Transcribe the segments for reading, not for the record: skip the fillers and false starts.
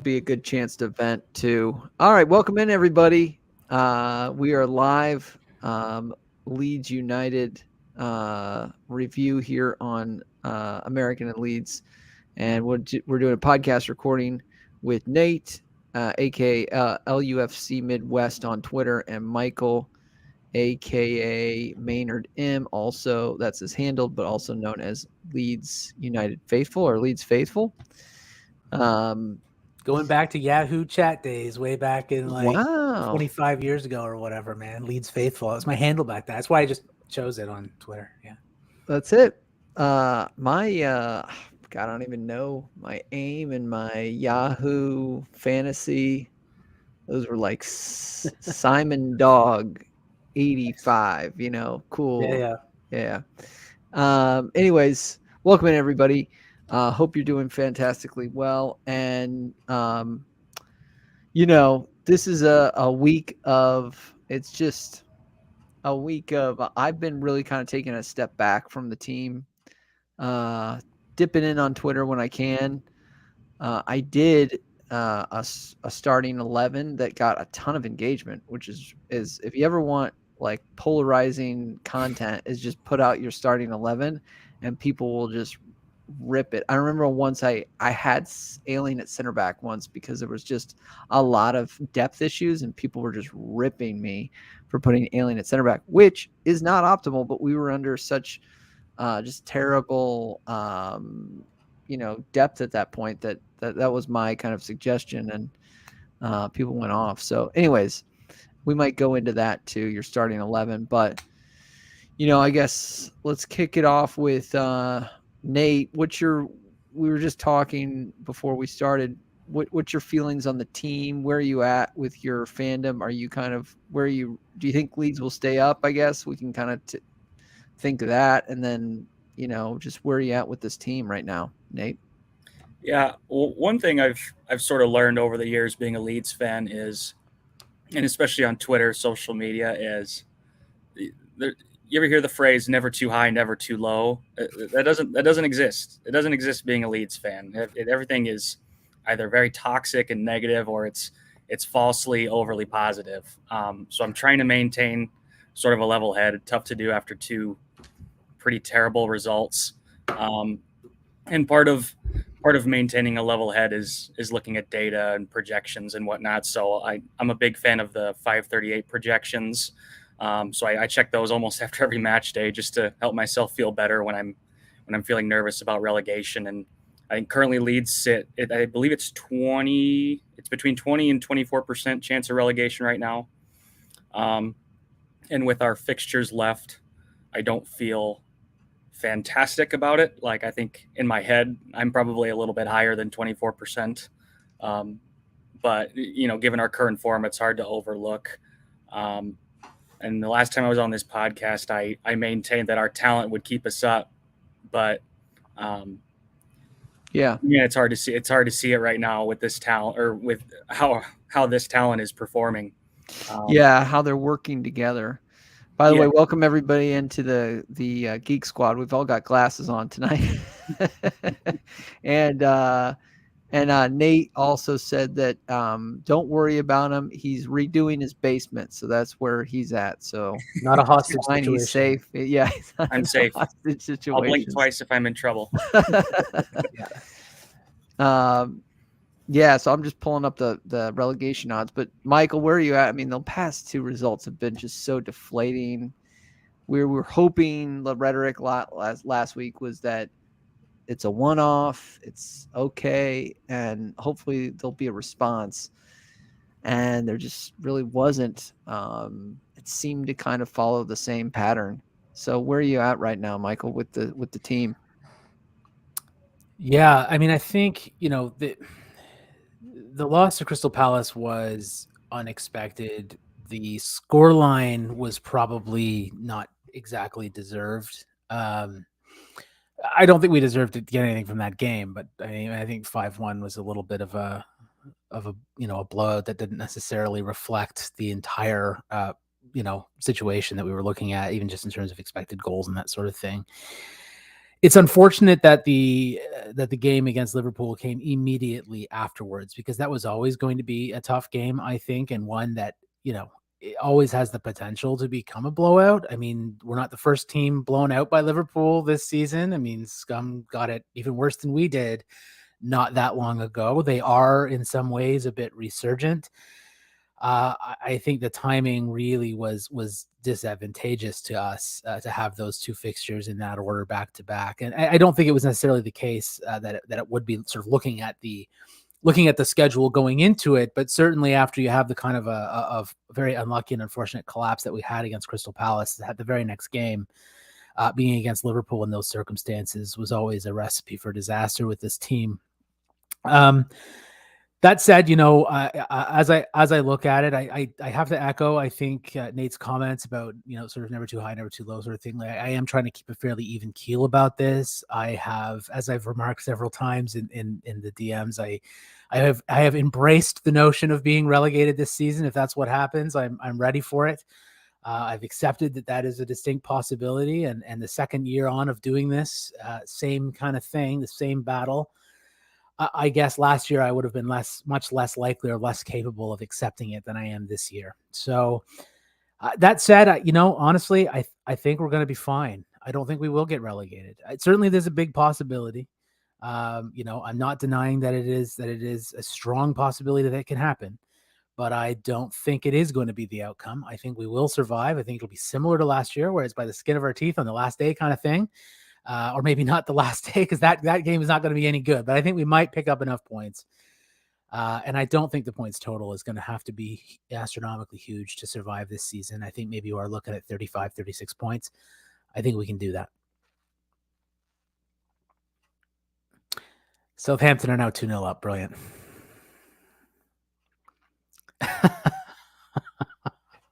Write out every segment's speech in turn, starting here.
be a good chance to vent too. All right, welcome in everybody. We are live. Leeds United review here on American and Leeds, and we're doing a podcast recording with Nate, aka LUFC Midwest on Twitter, and Michael, aka Maynard M. Also, that's his handle, but also known as Leeds United Faithful or Leeds Faithful. Going back to Yahoo chat days, way back in like Wow. 25 years ago or whatever, man. Leeds Faithful. That's my handle back then. That's why I just chose it on Twitter. Yeah. That's it. God, I don't even know my aim and my Yahoo fantasy. Those were like Simon Dog 85, cool. Yeah. Anyways, welcome in everybody. Hope you're doing fantastically well. And, this is a week of, it's just a week of, I've been really kind of taking a step back from the team, dipping in on Twitter when I can. I did a starting 11 that got a ton of engagement, which is if you ever want like polarizing content, is just put out your starting 11 and people will just rip it. I remember once I had Alien at center back once because there was just a lot of depth issues and people were just ripping me for putting Alien at center back, which is not optimal, but we were under such just terrible depth at that point that was my kind of suggestion, and people went off. So anyways, we might go into that too, your starting 11, but I guess let's kick it off with Nate. We were just talking before we started, what's your feelings on the team? Where are you at with your fandom? Are you kind of do you think Leeds will stay up? I guess we can kind of think of that, and then just where are you at with this team right now, Nate? Yeah, well, one thing I've sort of learned over the years being a Leeds fan is, and especially on Twitter, social media, is you ever hear the phrase "never too high, never too low"? That doesn't exist. It doesn't exist being a Leeds fan. Everything is either very toxic and negative, or it's falsely overly positive. So I'm trying to maintain sort of a level head. Tough to do after two pretty terrible results. And part of maintaining a level head is looking at data and projections and whatnot. So I'm a big fan of the 538 projections. So I check those almost after every match day just to help myself feel better when I'm feeling nervous about relegation. And I think currently Leeds sit, I believe it's between 20 and 24% chance of relegation right now. And with our fixtures left, I don't feel fantastic about it. Like, I think in my head, I'm probably a little bit higher than 24%. But, given our current form, it's hard to overlook. And the last time I was on this podcast, I maintained that our talent would keep us up. But, it's hard to see. It's hard to see it right now with this talent, or with how this talent is performing. How they're working together. By the way, welcome everybody into the Geek Squad. We've all got glasses on tonight. And Nate also said that don't worry about him. He's redoing his basement, so that's where he's at. So not a hostage situation. He's safe. Yeah, I'm safe. I'll blink twice if I'm in trouble. So I'm just pulling up the relegation odds. But Michael, where are you at? I mean, the past two results have been just so deflating. We were hoping, the rhetoric last week was that it's a one-off, it's okay, and hopefully there'll be a response. And there just really wasn't. It seemed to kind of follow the same pattern. So where are you at right now, Michael, with the team? Yeah, I mean, I think the loss to Crystal Palace was unexpected. The scoreline was probably not exactly deserved. I don't think we deserved to get anything from that game, but I think 5-1 was a little bit of a blowout that didn't necessarily reflect the entire situation that we were looking at, even just in terms of expected goals and that sort of thing. It's unfortunate that the game against Liverpool came immediately afterwards, because that was always going to be a tough game, I think, and one that, it always has the potential to become a blowout. I mean, we're not the first team blown out by Liverpool this season. I mean, Scum got it even worse than we did not that long ago. They are in some ways a bit resurgent. I think the timing really was disadvantageous to us to have those two fixtures in that order back to back, and I don't think it was necessarily the case that it would be sort of looking at the schedule going into it, but certainly after you have the kind of a very unlucky and unfortunate collapse that we had against Crystal Palace, at the very next game, being against Liverpool in those circumstances was always a recipe for disaster with this team. That said, as I look at it, I have to echo, I think, Nate's comments about, sort of never too high, never too low sort of thing. Like, I am trying to keep a fairly even keel about this. I have, as I've remarked several times in the DMs, I have embraced the notion of being relegated this season. If that's what happens, I'm ready for it. I've accepted that is a distinct possibility, and the second year on of doing this, same kind of thing, the same battle. I guess last year I would have been much less likely or less capable of accepting it than I am this year. So that said, honestly, I think we're going to be fine. I don't think we will get relegated. Certainly, there's a big possibility. I'm not denying that it is a strong possibility that it can happen, but I don't think it is going to be the outcome. I think we will survive. I think it'll be similar to last year, where it's by the skin of our teeth on the last day kind of thing. Or maybe not the last day, because that game is not going to be any good. But I think we might pick up enough points. And I don't think the points total is going to have to be astronomically huge to survive this season. I think maybe we're looking at 35, 36 points. I think we can do that. Southampton are now 2-0 up. Brilliant.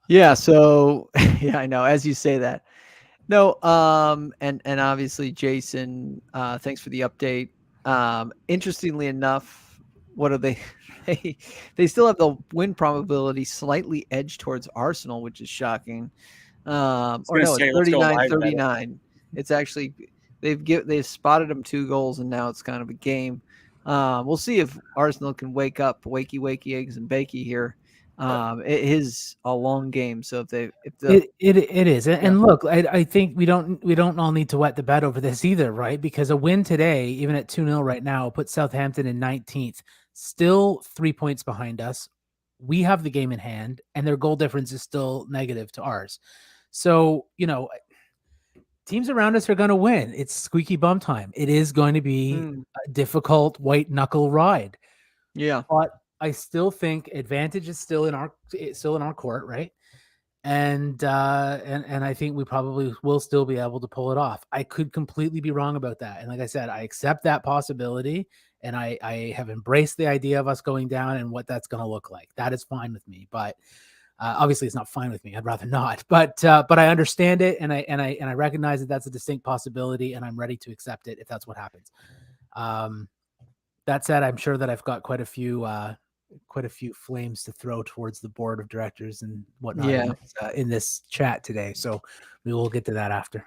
Yeah. So, yeah, I know. As you say that. No, and obviously, Jason, thanks for the update. Interestingly enough, what are they? They still have the win probability slightly edged towards Arsenal, which is shocking. Or no, it's 39-39. It's actually they've spotted them 2 goals, and now it's kind of a game. We'll see if Arsenal can wake up, wakey eggs and bakey here. It is a long game, so it is, and look, I think we don't all need to wet the bed over this either, right? Because a win today, even at 2-0 right now, puts Southampton in 19th, still 3 points behind us. We have the game in hand, and their goal difference is still negative to ours. So, teams around us are going to win. It's squeaky bum time. It is going to be a difficult white knuckle ride. Yeah, but I still think advantage is still in our court, right? And I think we probably will still be able to pull it off. I could completely be wrong about that. And like I said, I accept that possibility, and I have embraced the idea of us going down and what that's going to look like. That is fine with me. But obviously, it's not fine with me. I'd rather not. But I understand it, and I recognize that that's a distinct possibility, and I'm ready to accept it if that's what happens. That said, I'm sure that I've got quite a few flames to throw towards the board of directors and whatnot in this chat today. So we will get to that after.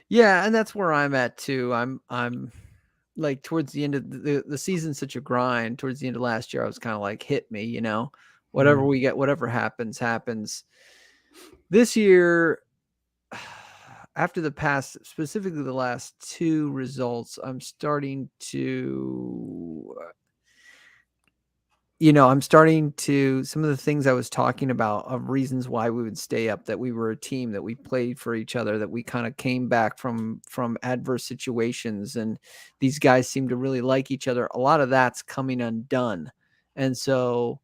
Yeah, and that's where I'm at too. I'm like towards the end of the season's such a grind. Towards the end of last year, I was kind of like, hit me, whatever we get, whatever happens. This year, after the past, specifically the last 2 results, I'm starting to some of the things I was talking about of reasons why we would stay up, that we were a team, that we played for each other, that we kind of came back from adverse situations, and these guys seem to really like each other. A lot of that's coming undone. And so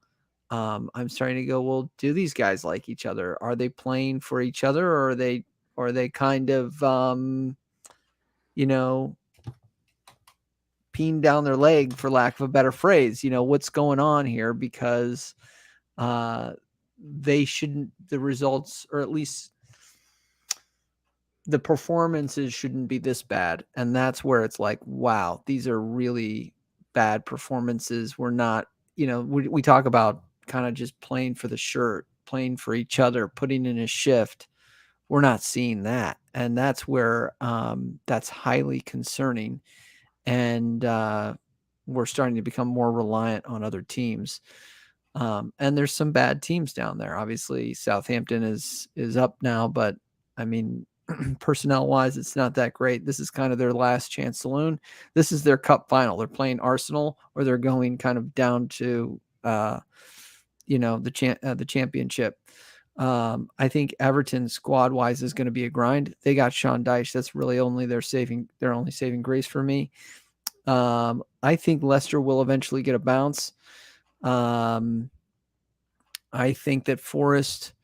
I'm starting to go, well, do these guys like each other? Are they playing for each other, or are they kind of peeing down their leg, for lack of a better phrase? What's going on here? Because they shouldn't, the results, or at least the performances, shouldn't be this bad. And that's where it's like, wow, these are really bad performances. We're not, we talk about kind of just playing for the shirt, playing for each other, putting in a shift. we're not seeing that. And that's where that's highly concerning. And we're starting to become more reliant on other teams. And there's some bad teams down there. Obviously, Southampton is up now, but I mean, personnel wise, it's not that great. This is kind of their last chance saloon. This is their cup final. They're playing Arsenal, or they're going kind of down to the championship. I think Everton squad wise is going to be a grind. They got Sean Dyche. That's really only their only saving grace for me. I think Leicester will eventually get a bounce. I think that Forest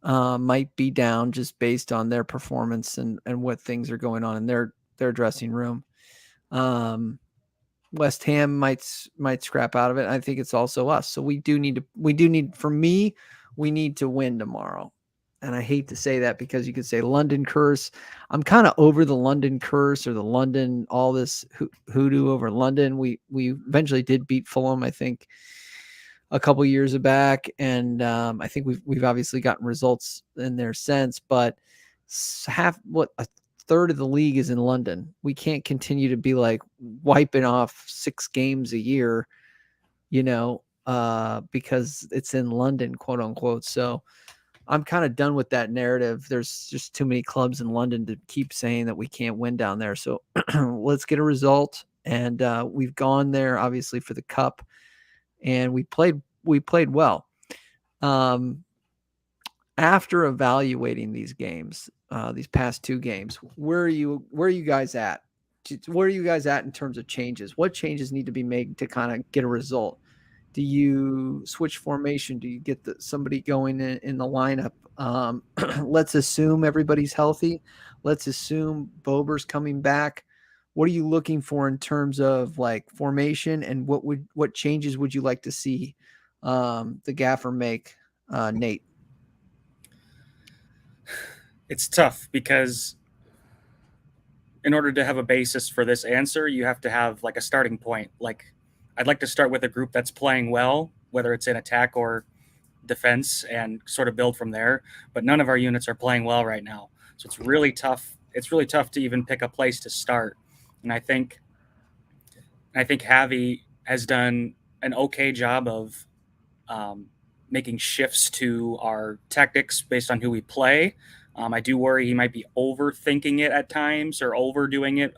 might be down just based on their performance and what things are going on in their dressing room. West Ham might scrap out of it. I think it's also us. So we need for me, we need to win tomorrow. And I hate to say that because you could say London curse. I'm kind of over the London curse or the London, all this hoodoo over London. We eventually did beat Fulham, I think, a couple years back, and I think we've obviously gotten results in their sense. But a third of the league is in London. We can't continue to be like wiping off 6 games a year, because it's in London, quote unquote. So I'm kind of done with that narrative. There's just too many clubs in London to keep saying that we can't win down there. So let's get a result. And we've gone there obviously for the cup, and we played well. After evaluating these games, these past 2 games, where are you guys at? Where are you guys at in terms of changes? What changes need to be made to kind of get a result? Do you switch formation? Do you get somebody going in the lineup? Let's assume everybody's healthy. Let's assume Bober's coming back. What are you looking for in terms of like formation, and what changes would you like to see the gaffer make, Nate? It's tough because in order to have a basis for this answer, you have to have like a starting point. Like, I'd like to start with a group that's playing well, whether it's in attack or defense, and sort of build from there. But none of our units are playing well right now. So it's really tough. It's really tough to even pick a place to start. And I think Javi has done an okay job of making shifts to our tactics based on who we play. I do worry he might be overthinking it at times or overdoing it.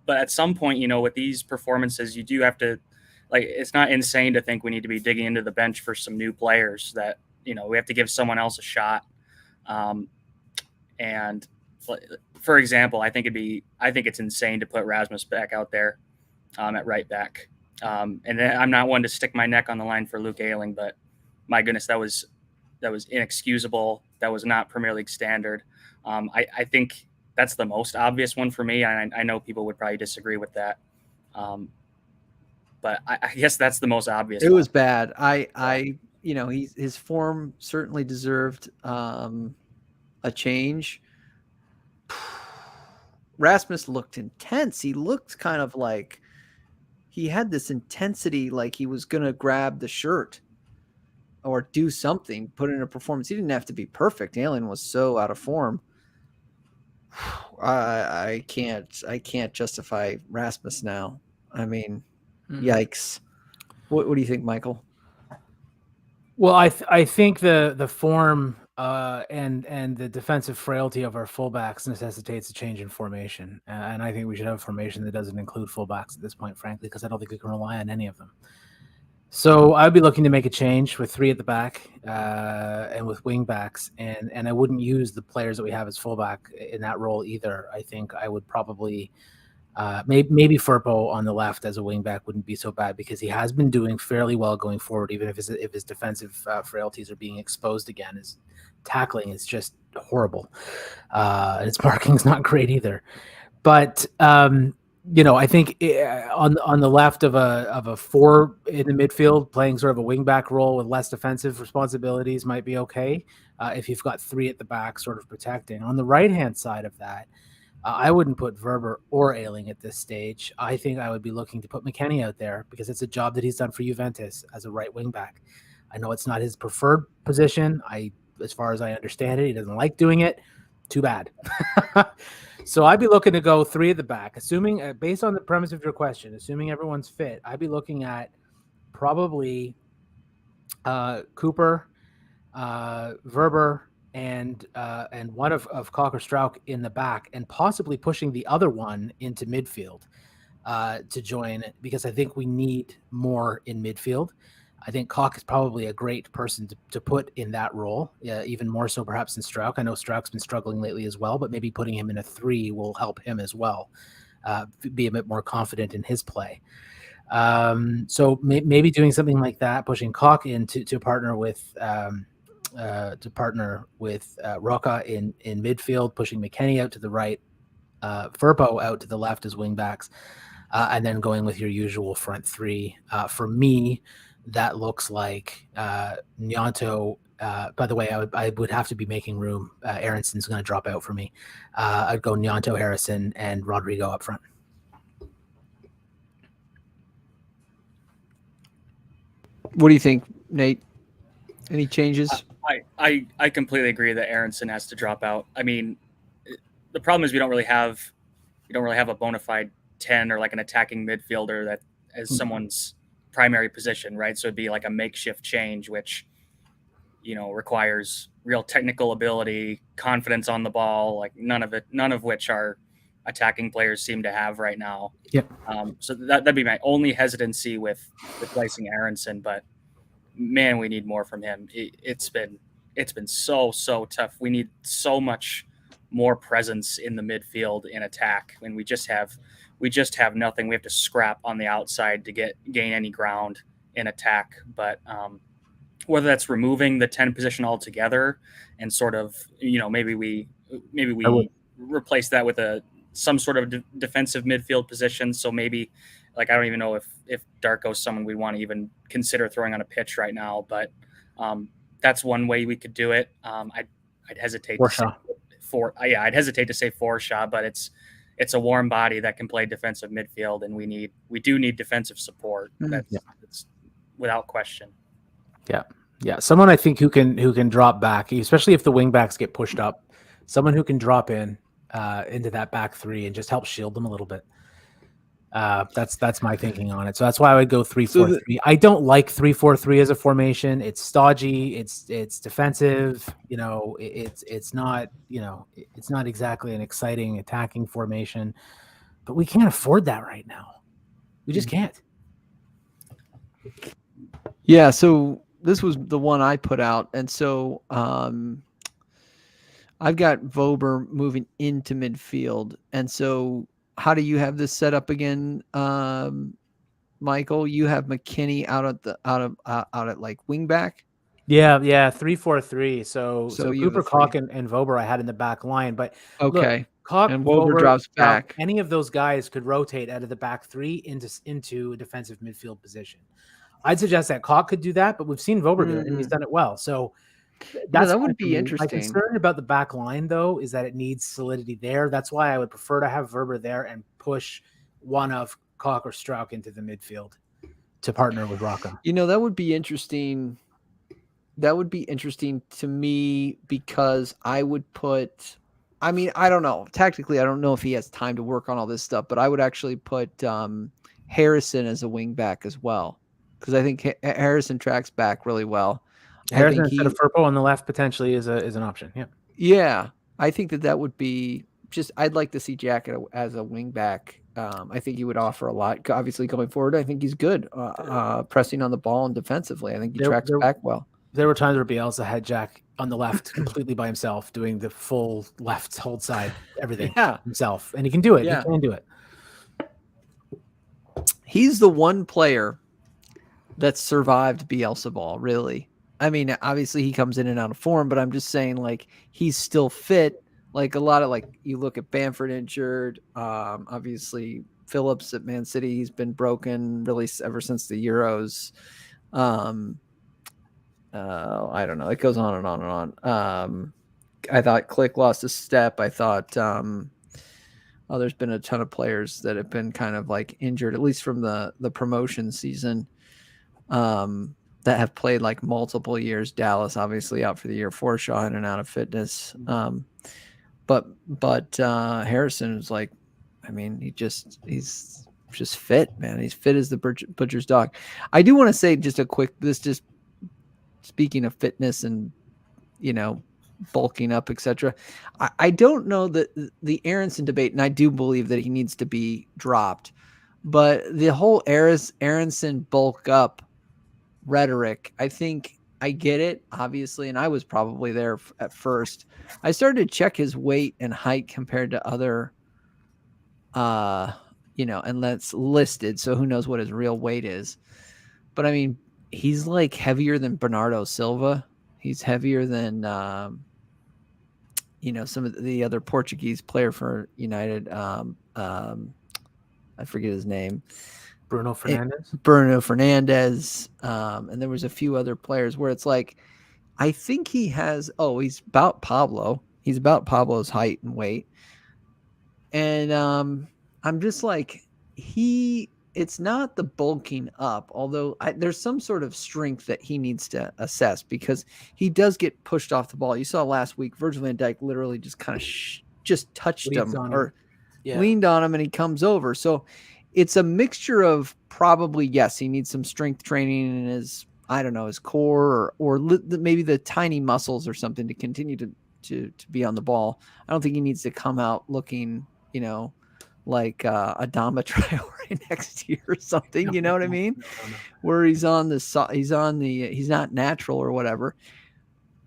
But at some point, with these performances, you do have to, like, it's not insane to think we need to be digging into the bench for some new players that, we have to give someone else a shot. And for example, I think it's insane to put Rasmus back out there at right back. And then I'm not one to stick my neck on the line for Luke Ayling, but my goodness, that was inexcusable. That was not Premier League standard. I think that's the most obvious one for me. I know people would probably disagree with that. But I guess that's the most obvious. It was bad. His form certainly deserved a change. Rasmus looked intense. He looked kind of like he had this intensity, like he was going to grab the shirt or do something, put in a performance. He didn't have to be perfect. Alien was so out of form. I can't justify Rasmus now. I mean, yikes. What do you think, Michael? Well, I think the form and the defensive frailty of our fullbacks necessitates a change in formation, and I think we should have a formation that doesn't include fullbacks at this point, frankly, because I don't think we can rely on any of them. So I'd be looking to make a change with 3 at the back and with wing backs, and I wouldn't use the players that we have as fullback in that role either. I think I would probably maybe Firpo on the left as a wing back wouldn't be so bad, because he has been doing fairly well going forward, even if his defensive frailties are being exposed again. His tackling is just horrible. His marking is not great either. But I think on the left of a 4 in the midfield, playing sort of a wing back role with less defensive responsibilities might be okay if you've got 3 at the back sort of protecting. On the right hand side of that, I wouldn't put Verber or Ayling at this stage. I think I would be looking to put McKennie out there, because it's a job that he's done for Juventus as a right wing back. I know it's not his preferred position. I as far as I understand it. He doesn't like doing it. Too bad. So I'd be looking to go 3 at the back, assuming based on the premise of your question, assuming everyone's fit, I'd be looking at probably Cooper, Verber, and one of Cocker Strauch in the back, and possibly pushing the other one into midfield to join, because I think we need more in midfield. I think Koch is probably a great person to put in that role, even more so perhaps than Strauch. I know Strauch's been struggling lately as well, but maybe putting him in a 3 will help him as well, be a bit more confident in his play. So maybe doing something like that, pushing Koch in to partner with Roca in midfield, pushing McKennie out to the right, Firpo out to the left as wing backs, and then going with your usual front 3. For me, that looks like Nyanto. By the way, I would have to be making room. Aronson's going to drop out for me. I'd go Nyanto, Harrison, and Rodrigo up front. What do you think, Nate? Any changes? I completely agree that Aronson has to drop out. I mean, the problem is we don't really have a bona fide 10 or like an attacking midfielder that as someone's primary position, right? So it'd be like a makeshift change, which, requires real technical ability, confidence on the ball, like none of which our attacking players seem to have right now. Yep. So that'd be my only hesitancy with replacing Aronson, but man, we need more from him. It's been so tough. We need so much more presence in the midfield in attack, and we just have nothing. We have to scrap on the outside to gain any ground in attack. But whether that's removing the 10 position altogether and sort of, maybe we replace that with some sort of defensive midfield position. So maybe, like, I don't even know if Darko's someone we want to even consider throwing on a pitch right now, but that's one way we could do it. I'd hesitate I'd hesitate to say Forshaw, but it's a warm body that can play defensive midfield, and we do need defensive support. That's without question. Yeah. Someone I think who can drop back, especially if the wing backs get pushed up. Someone who can drop in into that back 3 and just help shield them a little bit. That's my thinking on it. So that's why I would go 3-4-3. I don't like 3-4-3 as a formation. It's stodgy. It's defensive. It's not exactly an exciting attacking formation. But we can't afford that right now. We just can't. Yeah. So this was the one I put out, and so I've got Vober moving into midfield, and so. How do you have this set up again, Michael? You have McKennie out at like wing back. Yeah, 3-4-3. So Cooper, Koch, and Vober I had in the back line, but okay, look, Koch and Vober drops back. Any of those guys could rotate out of the back 3 into a defensive midfield position. I'd suggest that Koch could do that, but we've seen Vober do it, and he's done it well. So. That would be interesting. My concern about the back line, though, is that it needs solidity there. That's why I would prefer to have Verber there and push one of Koch or Strauch into the midfield to partner with Roca. That would be interesting. That would be interesting to me because I would put. I mean, I don't know. Tactically, I don't know if he has time to work on all this stuff, but I would actually put Harrison as a wing back as well because I think Harrison tracks back really well. Harrison instead of Firpo on the left potentially is an option. Yeah. Yeah. I think that would be I'd like to see Jack as a wing back. I think he would offer a lot. Obviously going forward, I think he's good pressing on the ball and defensively. I think he tracks back well. There were times where Bielsa had Jack on the left completely by himself, doing the full left hold side, everything himself. And he can do it. Yeah. He can do it. He's the one player that survived Bielsa ball, really. I mean, obviously he comes in and out of form, but I'm just saying, like, he's still fit. Like a lot of, like, you look at Bamford injured, obviously Phillips at Man City, he's been broken really ever since the Euros. I don't know. It goes on and on and on. I thought Click lost a step. I thought there's been a ton of players that have been kind of like injured, at least from the promotion season. that have played like multiple years. Dallas obviously out for the year. Forshaw in and out of fitness. But Harrison is like, I mean, he's just fit, man. He's fit as the butcher's dog. I do want to say just a quick, just speaking of fitness and, bulking up, etc. I don't know that the Aronson debate, and I do believe that he needs to be dropped, but the whole Aronson bulk up rhetoric, I think I get it, obviously, and I was probably there at first. I started to check his weight and height compared to other, and that's listed, so who knows what his real weight is. But I mean, he's like heavier than Bernardo Silva. He's heavier than, some of the other Portuguese player for United. I forget his name. Bruno Fernandes. And there was a few other players where it's like, I think he has, he's about Pablo. He's about Pablo's height and weight. And I'm just like, it's not the bulking up, although there's some sort of strength that he needs to assess because he does get pushed off the ball. You saw last week, Virgil van Dijk literally just kind of just touched him or leaned on him and he comes over. So it's a mixture of probably, yes, he needs some strength training in his, I don't know, his core or maybe the tiny muscles or something to continue to be on the ball. I don't think he needs to come out looking, like Adama Traore next year or something, you know what I mean? No. Where he's not natural or whatever.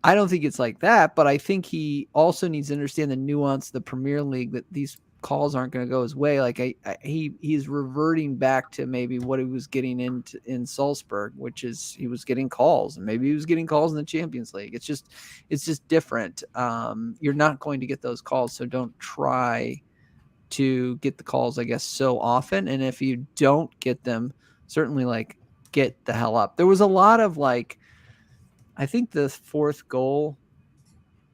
I don't think it's like that, but I think he also needs to understand the nuance of the Premier League, that these calls aren't going to go his way. Like he's reverting back to maybe what he was getting in Salzburg, which is he was getting calls, and maybe he was getting calls in the Champions League. It's just different. You're not going to get those calls, so don't try to get the calls, I guess, so often. And if you don't get them, certainly like get the hell up. There was a lot of like, I think the fourth goal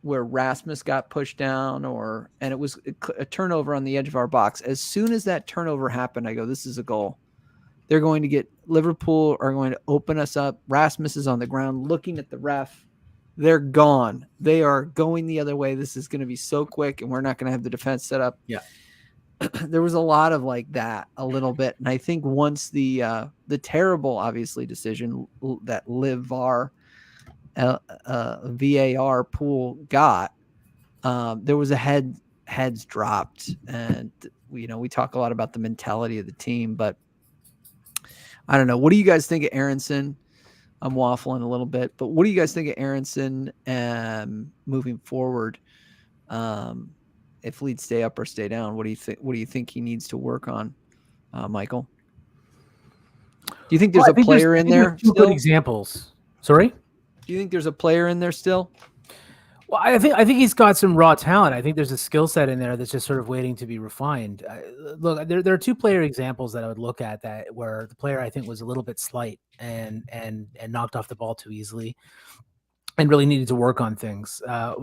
where Rasmus got pushed down and it was a turnover on the edge of our box. As soon as that turnover happened, I go, this is a goal. They're going to get, Liverpool are going to open us up. Rasmus is on the ground looking at the ref. They're gone. They are going the other way. This is going to be so quick and we're not going to have the defense set up. Yeah. There was a lot of like that a little bit. And I think once the terrible, obviously, decision that VAR pool got, there was heads dropped. And, we talk a lot about the mentality of the team, but I don't know. What do you guys think of Aronson? I'm waffling a little bit, but what do you guys think of Aronson moving forward? If Leeds stay up or stay down, what do you think? What do you think he needs to work on, Michael? Do you think there's a player in there? Two good examples. Sorry. Do you think there's a player in there still? Well, I think he's got some raw talent. I think there's a skill set in there that's just sort of waiting to be refined. Look, there are two player examples that I would look at that where the player I think was a little bit slight and knocked off the ball too easily, and really needed to work on things.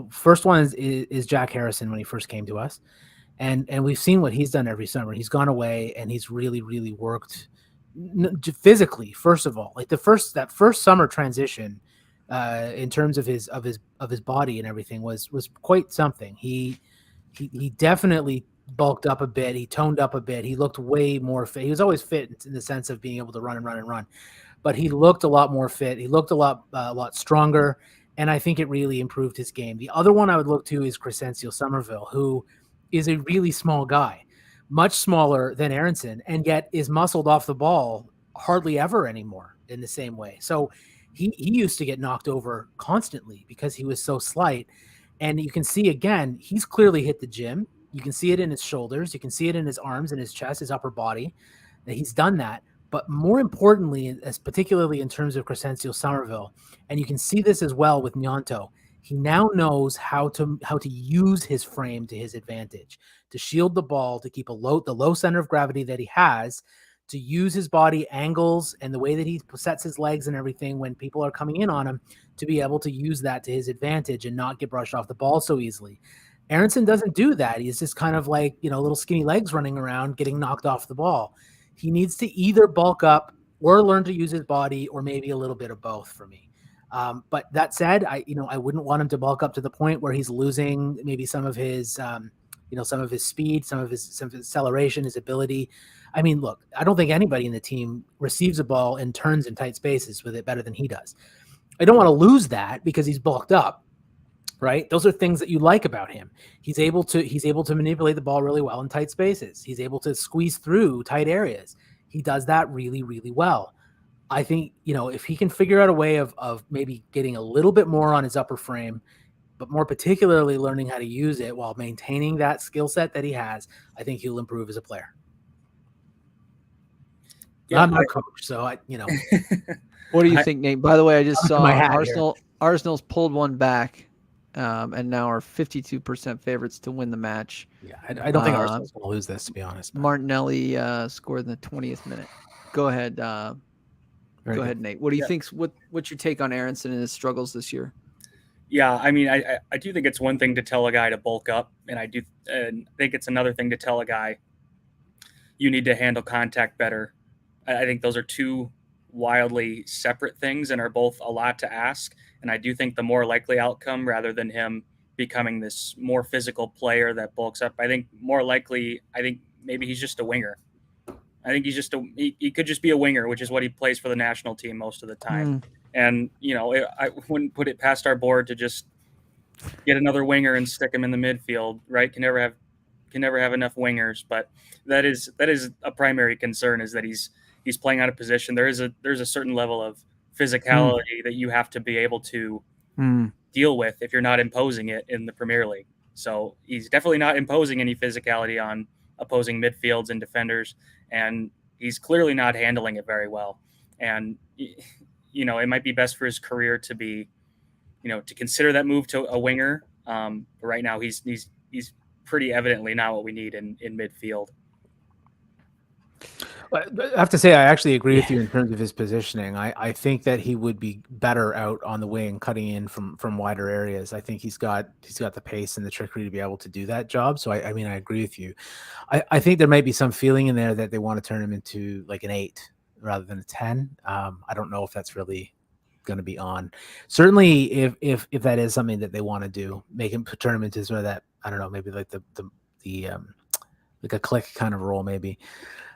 First one is Jack Harrison when he first came to us. And we've seen what he's done every summer. He's gone away and he's really, really worked physically, first of all. Like that first summer transition in terms of his body and everything was quite something. He definitely bulked up a bit. He toned up a bit. He looked way more fit. He was always fit in the sense of being able to run. But he looked a lot more fit. He looked a lot stronger. And I think it really improved his game. The other one I would look to is Crescencio Somerville, who is a really small guy, much smaller than Aronson, and yet is muscled off the ball hardly ever anymore in the same way. So he used to get knocked over constantly because he was so slight. And you can see, again, he's clearly hit the gym. You can see it in his shoulders. You can see it in his arms and his chest, his upper body, that he's done that. But more importantly, as particularly in terms of Crescencio Somerville, and you can see this as well with Gnonto, he now knows how to use his frame to his advantage, to shield the ball, to keep the low center of gravity that he has, to use his body angles and the way that he sets his legs and everything when people are coming in on him, to be able to use that to his advantage and not get brushed off the ball so easily. Aronson doesn't do that. He's just kind of like, little skinny legs running around getting knocked off the ball. He needs to either bulk up or learn to use his body, or maybe a little bit of both for me. But that said, I wouldn't want him to bulk up to the point where he's losing maybe some of his, some of his speed, some of his acceleration, his ability. I mean, look, I don't think anybody in the team receives a ball and turns in tight spaces with it better than he does. I don't want to lose that because he's bulked up, right? Those are things that you like about him. He's able to manipulate the ball really well in tight spaces. He's able to squeeze through tight areas. He does that really, really well. I think, if he can figure out a way of maybe getting a little bit more on his upper frame, but more particularly learning how to use it while maintaining that skill set that he has, I think he'll improve as a player. Yeah, I'm not a coach, so What do you think, Nate? By the way, I just saw Arsenal's pulled one back, and now are 52% favorites to win the match. Yeah, I don't think Arsenal's going to lose this, to be honest. Martinelli scored in the 20th minute. Go ahead. Go ahead, Nate. What do you think's what's your take on Aronson and his struggles this year? Yeah, I mean, I do think it's one thing to tell a guy to bulk up, and I think it's another thing to tell a guy you need to handle contact better. I think those are two wildly separate things and are both a lot to ask. And I do think the more likely outcome, rather than him becoming this more physical player that bulks up, I think maybe he's just a winger. I think he could just be a winger, which is what he plays for the national team most of the time. And, I wouldn't put it past our board to just get another winger and stick him in the midfield, right? Can never have enough wingers, but that is a primary concern, is that he's playing out of position. There's a certain level of physicality that you have to be able to deal with if you're not imposing it in the Premier League. So he's definitely not imposing any physicality on opposing midfields and defenders, and he's clearly not handling it very well. And it might be best for his career to be, to consider that move to a winger. But right now he's pretty evidently not what we need in midfield. I have to say, I actually agree with you in terms of his positioning. I think that he would be better out on the wing, cutting in from wider areas. I think he's got the pace and the trickery to be able to do that job. So I agree with you. I think there might be some feeling in there that they want to turn him into like an 8 rather than a 10. I don't know if that's really going to be on. Certainly, if that is something that they want to do, turn him into sort of that, I don't know, maybe like the like a click kind of role, maybe.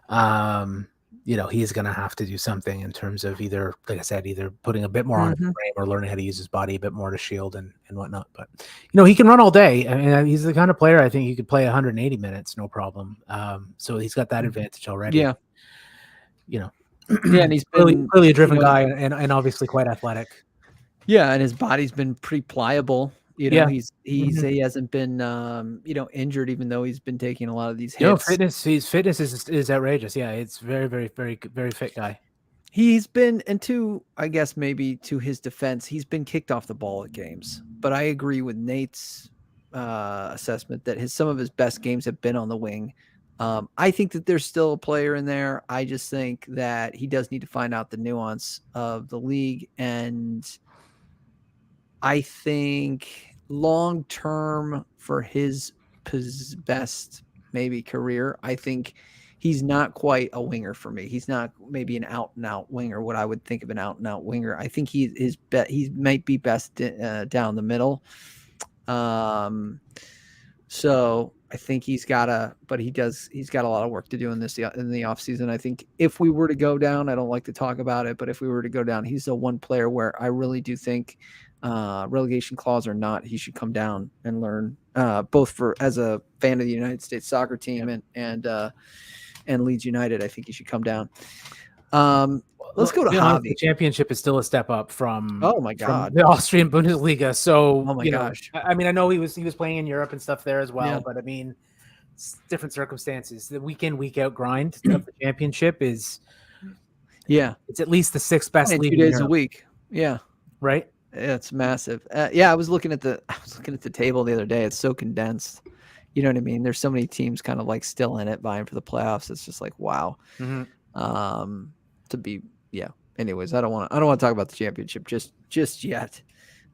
He's going to have to do something in terms of either, like I said, either putting a bit more on his frame or learning how to use his body a bit more to shield and whatnot. But, he can run all day. I mean, he's the kind of player I think he could play 180 minutes, no problem. So he's got that advantage already. Yeah. And he's clearly a driven guy and obviously quite athletic. Yeah. And his body's been pretty pliable. He hasn't been injured, even though he's been taking a lot of these hits. His fitness is outrageous. Yeah, it's very, very, very, very fit guy. He's been, and I guess maybe to his defense, he's been kicked off the ball at games. But I agree with Nate's assessment that some of his best games have been on the wing. I think that there's still a player in there. I just think that he does need to find out the nuance of the league, and I think long-term for his best maybe career, I think he's not quite a winger for me. He's not maybe an out-and-out winger, what I would think of an out-and-out winger. I think he might be best down the middle. So I think he's got a lot of work to do in the offseason. I think if we were to go down, I don't like to talk about it, but if we were to go down, he's the one player where I really do think relegation clause or not, he should come down and learn, both as a fan of the United States soccer team and Leeds United. I think he should come down. Let's go to Javi. The championship is still a step up from from the Austrian Bundesliga. So gosh. I mean, I know he was playing in Europe and stuff there as well, but I mean, it's different circumstances. The week in, week out grind of the championship is it's at least the 6th best league 2 days a week. Yeah. Right. Yeah, it's massive. I was looking at the table the other day. It's so condensed. You know what I mean? There's so many teams kind of like still in it, vying for the playoffs. It's just like, wow. Anyways, I don't want to talk about the championship just yet.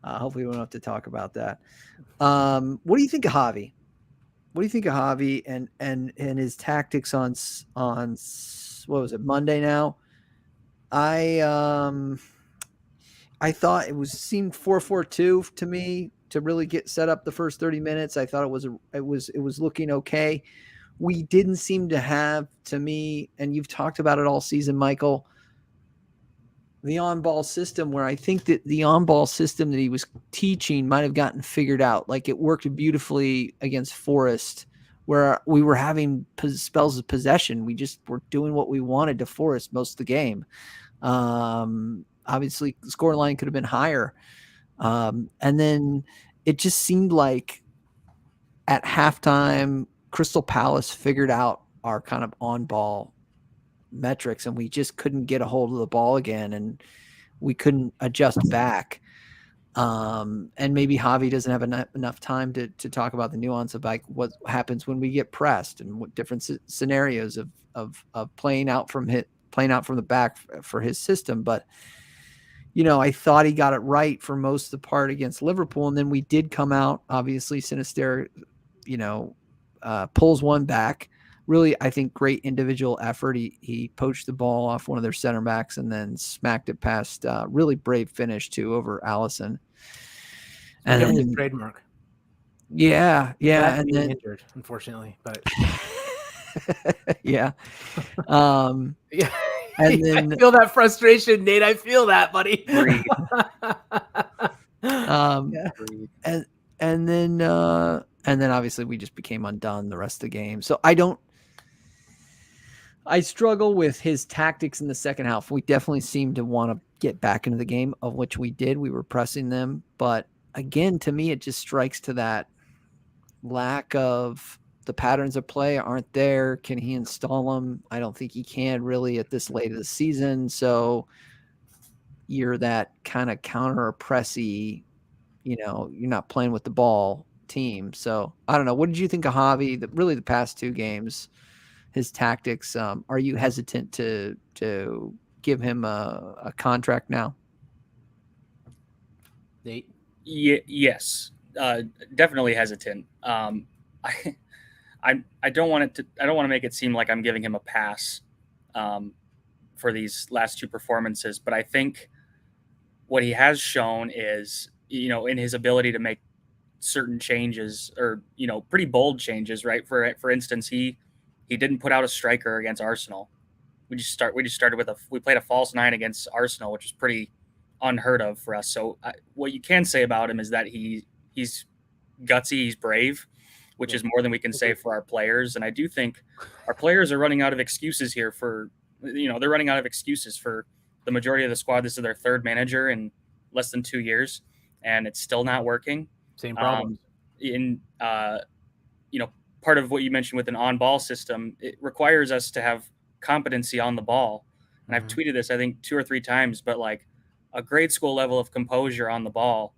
Hopefully we won't have to talk about that. What do you think of Javi? What do you think of Javi and his tactics on what was it, Monday now? I thought it seemed 4-4-2 to me to really get set up the first 30 minutes. I thought it was looking okay. We didn't seem to have, to me, and you've talked about it all season, Michael, the on-ball system, where I think that the on-ball system that he was teaching might have gotten figured out. Like, it worked beautifully against Forest, where we were having spells of possession. We just were doing what we wanted to Forest most of the game. Obviously, the score line could have been higher. And then it just seemed like at halftime, Crystal Palace figured out our kind of on-ball metrics, and we just couldn't get a hold of the ball again, and we couldn't adjust back. And maybe Javi doesn't have enough time to talk about the nuance of like what happens when we get pressed and what different scenarios of playing out from the back for his system. But I thought he got it right for most of the part against Liverpool, and then we did come out. Obviously, Sinister, pulls one back. Really, I think great individual effort. He poached the ball off one of their center backs and then smacked it past. Really brave finish too over Allison. And then his trademark. Yeah, and then injured, unfortunately, but yeah, yeah. And then I feel that frustration, Nate. I feel that, buddy. And then obviously we just became undone the rest of the game. So I struggle with his tactics in the second half. We definitely seemed to want to get back into the game, of which we did. We were pressing them. But again, to me, it just strikes to that lack of the patterns of play aren't there. Can he install them? I don't think he can really at this late of the season. So you're that kind of counter-pressy, you're not playing with the ball team. So I don't know. What did you think of Javi? Really the past two games, his tactics. Are you hesitant to give him a contract now? Nate? Yes, definitely hesitant. I don't want to make it seem like I'm giving him a pass for these last two performances, but I think what he has shown is, in his ability to make certain changes, or pretty bold changes, right? For instance, he didn't put out a striker against Arsenal. We just started with we played a false nine against Arsenal, which was pretty unheard of for us. So what you can say about him is that he's gutsy, he's brave, which is more than we can say for our players. And I do think our players are running out of excuses here they're running out of excuses for the majority of the squad. This is their third manager in less than 2 years, and it's still not working. Same problems. Part of what you mentioned with an on-ball system, it requires us to have competency on the ball. And I've tweeted this, I think, 2 or 3 times, but like a grade school level of composure on the ball,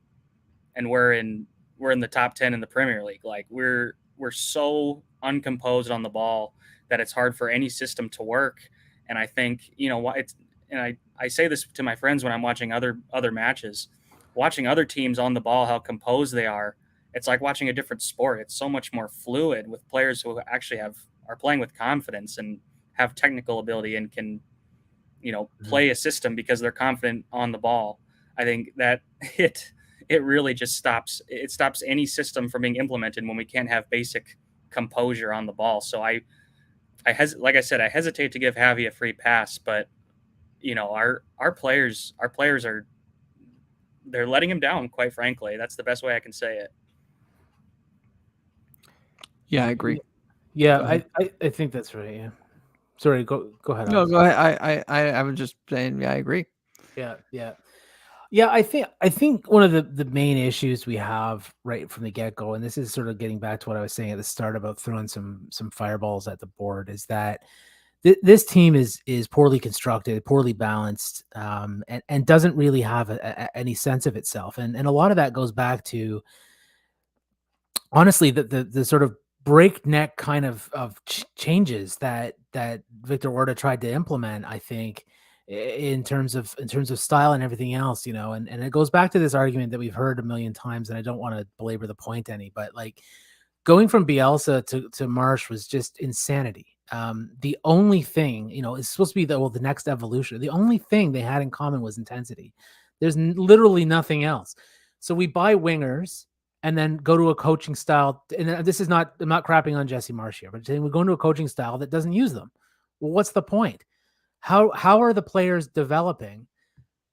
and we're in the top 10 in the Premier League. Like we're so uncomposed on the ball that it's hard for any system to work. And I think, I say this to my friends when I'm watching other matches, watching other teams on the ball, how composed they are. It's like watching a different sport. It's so much more fluid with players who actually are playing with confidence and have technical ability and can, play a system because they're confident on the ball. I think that it really just stops any system from being implemented when we can't have basic composure on the ball. So like I said, I hesitate to give Javi a free pass, but our players they're letting him down, quite frankly. That's the best way I can say it. Yeah, I agree. Yeah, I think that's right. Yeah. Sorry, go ahead. No, go ahead. I was just saying, yeah, I agree. Yeah. I think one of the main issues we have right from the get-go, and this is sort of getting back to what I was saying at the start about throwing some fireballs at the board, is that this team is poorly constructed, poorly balanced, and doesn't really have any sense of itself. And a lot of that goes back to, honestly, the sort of breakneck kind of changes that Victor Orta tried to implement, I think, in terms of style and everything else, and it goes back to this argument that we've heard a million times, and I don't want to belabor the point any, but like going from Bielsa to Marsh was just insanity. The only thing, it's supposed to be the next evolution. The only thing they had in common was intensity. There's literally nothing else. So we buy wingers and then go to a coaching style. And I'm not crapping on Jesse Marsh here, but we go into a coaching style that doesn't use them. Well, what's the point? How are the players developing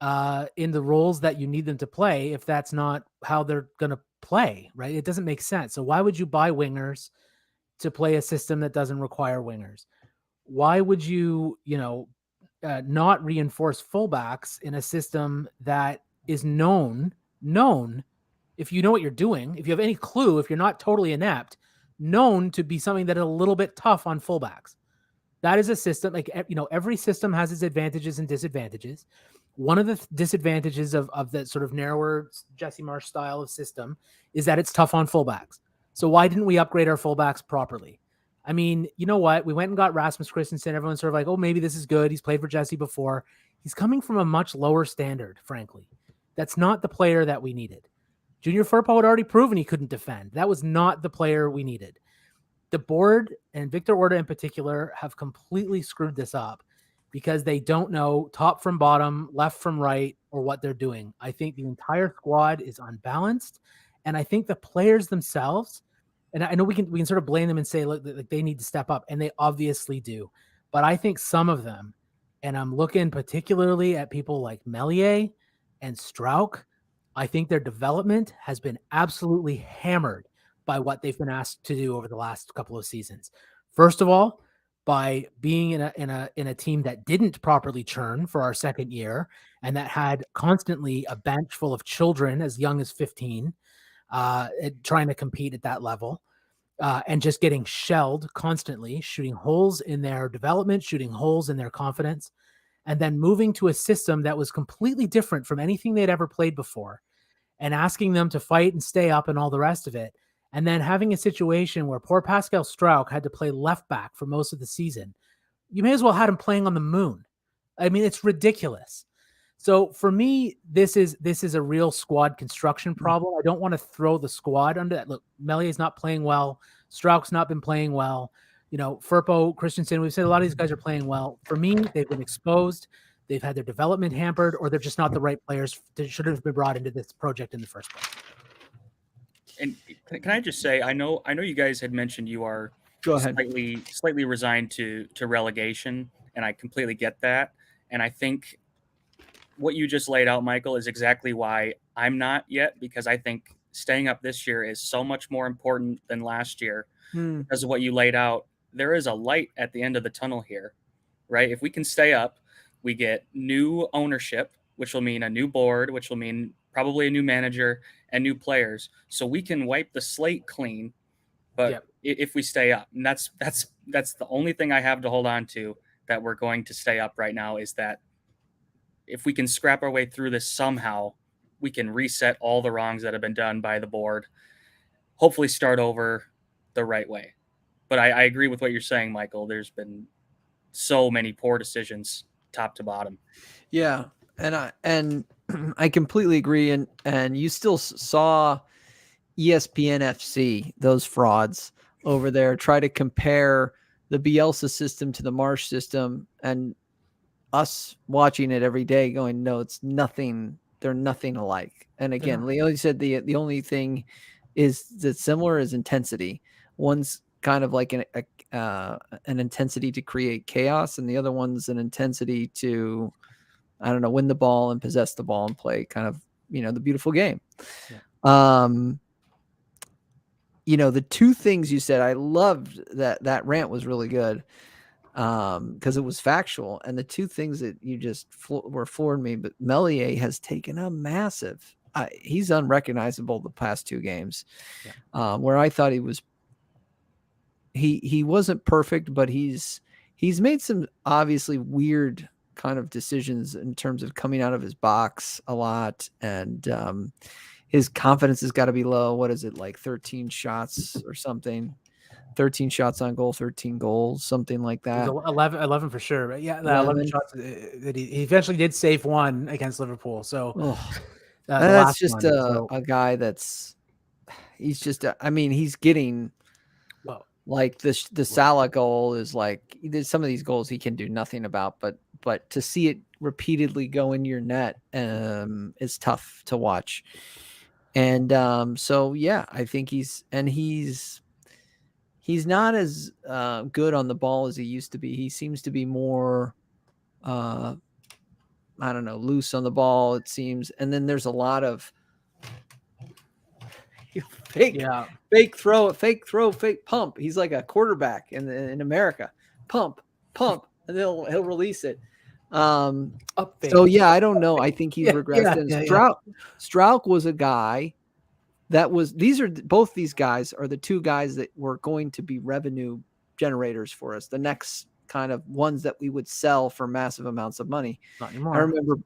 in the roles that you need them to play if that's not how they're going to play, right? It doesn't make sense. So why would you buy wingers to play a system that doesn't require wingers? Why would you, not reinforce fullbacks in a system that is known, if you know what you're doing, if you have any clue, if you're not totally inept, known to be something that is a little bit tough on fullbacks? That is a system, every system has its advantages and disadvantages. One of the disadvantages of the sort of narrower Jesse Marsh style of system is that it's tough on fullbacks. So why didn't we upgrade our fullbacks properly? I mean, you know what? We went and got Rasmus Christensen. Everyone's sort of like, oh, maybe this is good. He's played for Jesse before. He's coming from a much lower standard, frankly. That's not the player that we needed. Junior Firpo had already proven he couldn't defend. That was not the player we needed. The board and Victor Orta in particular have completely screwed this up because they don't know top from bottom, left from right, or what they're doing. I think the entire squad is unbalanced, and I think the players themselves, and I know we can sort of blame them and say, look, like they need to step up, and they obviously do. But I think some of them, and I'm looking particularly at people like Melier and Strauch, I think their development has been absolutely hammered by what they've been asked to do over the last couple of seasons. First of all, by being in a team that didn't properly churn for our second year and that had constantly a bench full of children as young as 15 trying to compete at that level and just getting shelled constantly, shooting holes in their development, shooting holes in their confidence, and then moving to a system that was completely different from anything they'd ever played before and asking them to fight and stay up and all the rest of it. And then having a situation where poor Pascal Strauch had to play left back for most of the season. You may as well have him playing on the moon. I mean, it's ridiculous. So for me, this is a real squad construction problem. I don't want to throw the squad under that. Look, Melier's not playing well. Strauch's not been playing well. Firpo, Christensen, we've said a lot of these guys are playing well. For me, they've been exposed. They've had their development hampered, or they're just not the right players that should have been brought into this project in the first place. And can I just say, I know you guys had mentioned you are slightly resigned to relegation, and I completely get that. And I think what you just laid out, Michael, is exactly why I'm not yet, because I think staying up this year is so much more important than last year. Because of what you laid out, there is a light at the end of the tunnel here, right? If we can stay up, we get new ownership, which will mean a new board, which will mean probably a new manager and new players. So we can wipe the slate clean, but if we stay up, and that's the only thing I have to hold on to, that we're going to stay up right now, is that if we can scrap our way through this somehow, we can reset all the wrongs that have been done by the board, hopefully start over the right way. But I agree with what you're saying, Michael. There's been so many poor decisions top to bottom. Yeah. And I completely agree. And you still saw ESPN FC, those frauds over there, try to compare the Bielsa system to the Marsh system, and us watching it every day going, no, it's nothing. They're nothing alike. And again, Leo said the only thing is that's similar is intensity. One's kind of like an intensity to create chaos, and the other one's an intensity to, I don't know, win the ball and possess the ball and play kind of, the beautiful game. Yeah. The two things you said, I loved that rant was really good because it was factual. And the two things that you just were floored me, but Melier has taken a massive, he's unrecognizable the past two games where I thought he wasn't perfect, but he's made some obviously weird kind of decisions in terms of coming out of his box a lot. And his confidence has got to be low. What is it, like 13 shots or something? 13 shots on goal, 13 goals, something like that. 11 for sure. But yeah, 11 shots. That he eventually did save one against Liverpool. So that's just a guy he's just, he's getting Like the Salah goal is like, there's some of these goals he can do nothing about, but to see it repeatedly go in your net is tough to watch. And so yeah, I think he's not as good on the ball as he used to be. He seems to be more I don't know, loose on the ball, it seems. And then there's a lot of fake throw, fake pump. He's like a quarterback in America. Pump, and he'll release it. So yeah, I don't know. I think he's regressed. And Strauch was a guy that was. Both these guys are the two guys that were going to be revenue generators for us. The next kind of ones that we would sell for massive amounts of money. Not anymore. I remember